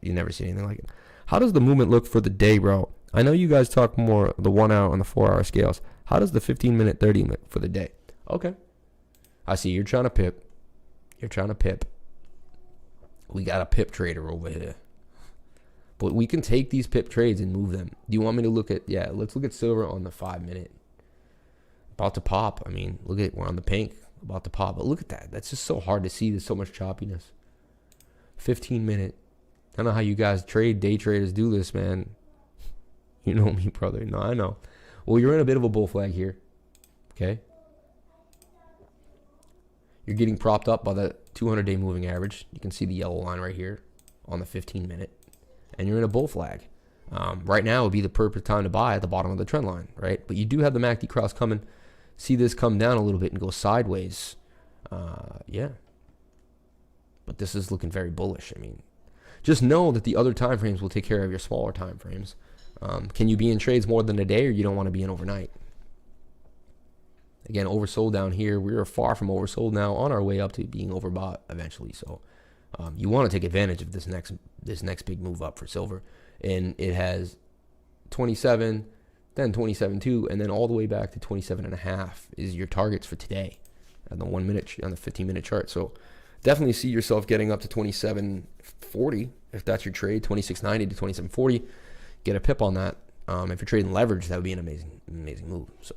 you never see anything like it. How does the movement look for the day, bro? I know you guys talk more the 1 hour and the 4 hour scales. How does the 15-minute, 30-minute for the day? Okay. I see you're trying to pip. You're trying to pip. We got a pip trader over here. But we can take these pip trades and move them. Do you want me to look at, let's look at silver on the 5-minute. About to pop. I mean, look at, we're on the pink. About to pop. But look at that. That's just so hard to see. There's so much choppiness. 15-minute. I don't know how you guys trade. Day traders do this, man. You know me, brother. No, I know. Well, you're in a bit of a bull flag here. Okay. You're getting propped up by the 200-day moving average. You can see the yellow line right here on the 15-minute. And you're in a bull flag. Right now would be the perfect time to buy at the bottom of the trend line, right? But you do have the MACD cross coming. See this come down a little bit and go sideways. Yeah. But this is looking very bullish. I mean, just know that the other time frames will take care of your smaller time frames. Can you be in trades more than a day, or you don't want to be in overnight? Again, oversold down here. We are far from oversold now, on our way up to being overbought eventually. So you want to take advantage of this next big move up for silver. And it has 27, then 27.2, and then all the way back to 27.5 is your targets for today on the 1 minute, on the 15-minute chart. So definitely see yourself getting up to 27.40 if that's your trade, 26.90 to 27.40. Get a pip on that. If you're trading leverage, that would be an amazing move. So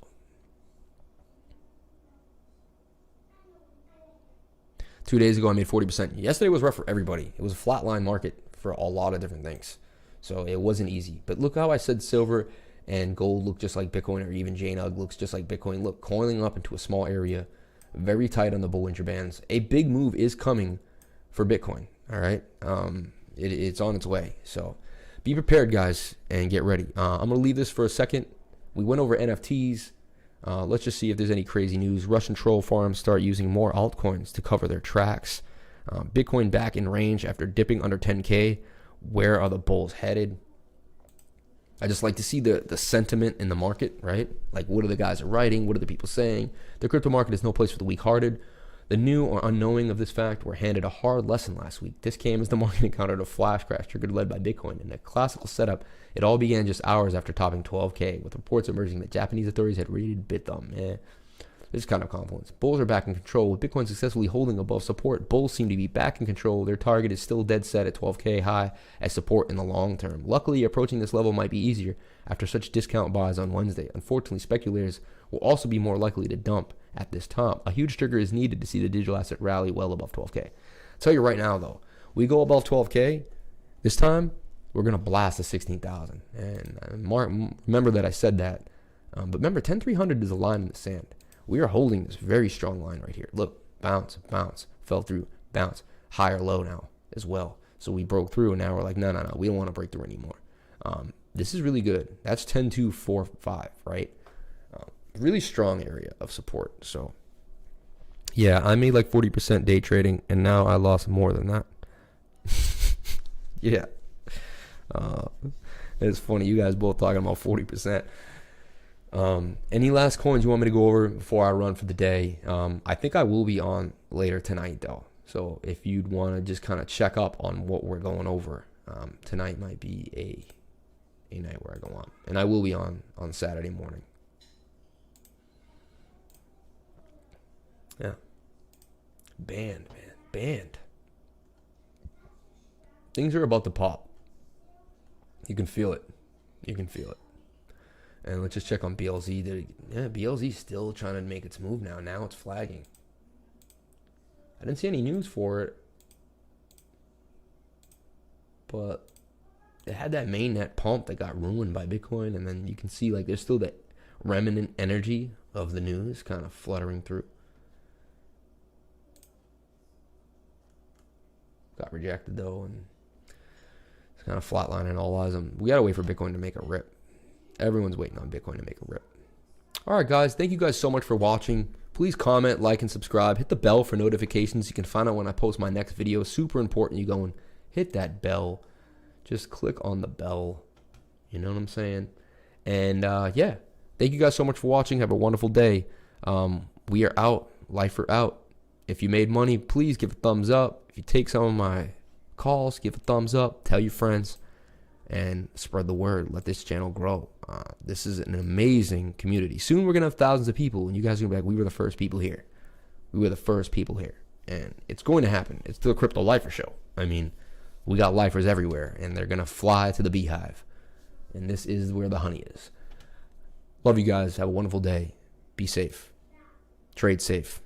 2 days ago, I made 40%. Yesterday was rough for everybody. It was a flatline market for a lot of different things. So it wasn't easy. But look how I said silver and gold look just like Bitcoin, or even JNUG looks just like Bitcoin. Look, coiling up into a small area, very tight on the Bollinger Bands. A big move is coming for Bitcoin, all right? It's on its way. So be prepared, guys, and get ready. I'm going to leave this for a second. We went over NFTs. Let's just see if there's any crazy news. Russian troll farms start using more altcoins to cover their tracks. Bitcoin back in range after dipping under 10K. Where are the bulls headed? I just like to see the sentiment in the market, right? Like, what are the guys writing? What are the people saying? The crypto market is no place for the weak-hearted. The new or unknowing of this fact were handed a hard lesson last week. This came as the market encountered a flash crash triggered led by Bitcoin. In a classical setup, it all began just hours after topping 12K, with reports emerging that Japanese authorities had raided Bithumb. This kind of confluence. Bulls are back in control, with Bitcoin successfully holding above support. Bulls seem to be back in control. Their target is still dead set at 12K high as support in the long term. Luckily, approaching this level might be easier after such discount buys on Wednesday. Unfortunately, speculators will also be more likely to dump at this top. A huge trigger is needed to see the digital asset rally well above 12K. I'll tell you right now, though, we go above 12K, this time, we're going to blast the 16,000. And remember that I said that. But remember, 10,300 is a line in the sand. We are holding this very strong line right here. Look, bounce, bounce, fell through, bounce, higher low now as well. So we broke through, and now we're like, no, we don't want to break through anymore. This is really good. That's 10,245, right? Really strong area of support. So, yeah, I made like 40% day trading, and now I lost more than that. Yeah. It's funny. You guys both talking about 40%. Any last coins you want me to go over before I run for the day? I think I will be on later tonight, though. So if you'd want to just kind of check up on what we're going over, tonight might be a night where I go on. And I will be on Saturday morning. Yeah. Banned, man. Banned. Things are about to pop. You can feel it. You can feel it. And let's just check on BLZ. Yeah, BLZ's still trying to make its move now. Now it's flagging. I didn't see any news for it. But it had that mainnet pump that got ruined by Bitcoin. And then you can see like there's still that remnant energy of the news kind of fluttering through. Got rejected though. And it's kind of flatlining all eyes on. We got to wait for Bitcoin to make a rip. Everyone's waiting on Bitcoin to make a rip. All right, guys. Thank you guys so much for watching. Please comment, like, and subscribe. Hit the bell for notifications. You can find out when I post my next video. Super important. You go and hit that bell. Just click on the bell. You know what I'm saying? And, yeah. Thank you guys so much for watching. Have a wonderful day. We are out. Lifer out. If you made money, please give a thumbs up. If you take some of my calls, give a thumbs up. Tell your friends. And spread the word. Let this channel grow. This is an amazing community. Soon we're going to have thousands of people, and you guys are going to be like, we were the first people here. We were the first people here. And it's going to happen. It's the Crypto Lifer Show. I mean, we got lifers everywhere, and they're going to fly to the beehive. And this is where the honey is. Love you guys. Have a wonderful day. Be safe. Trade safe.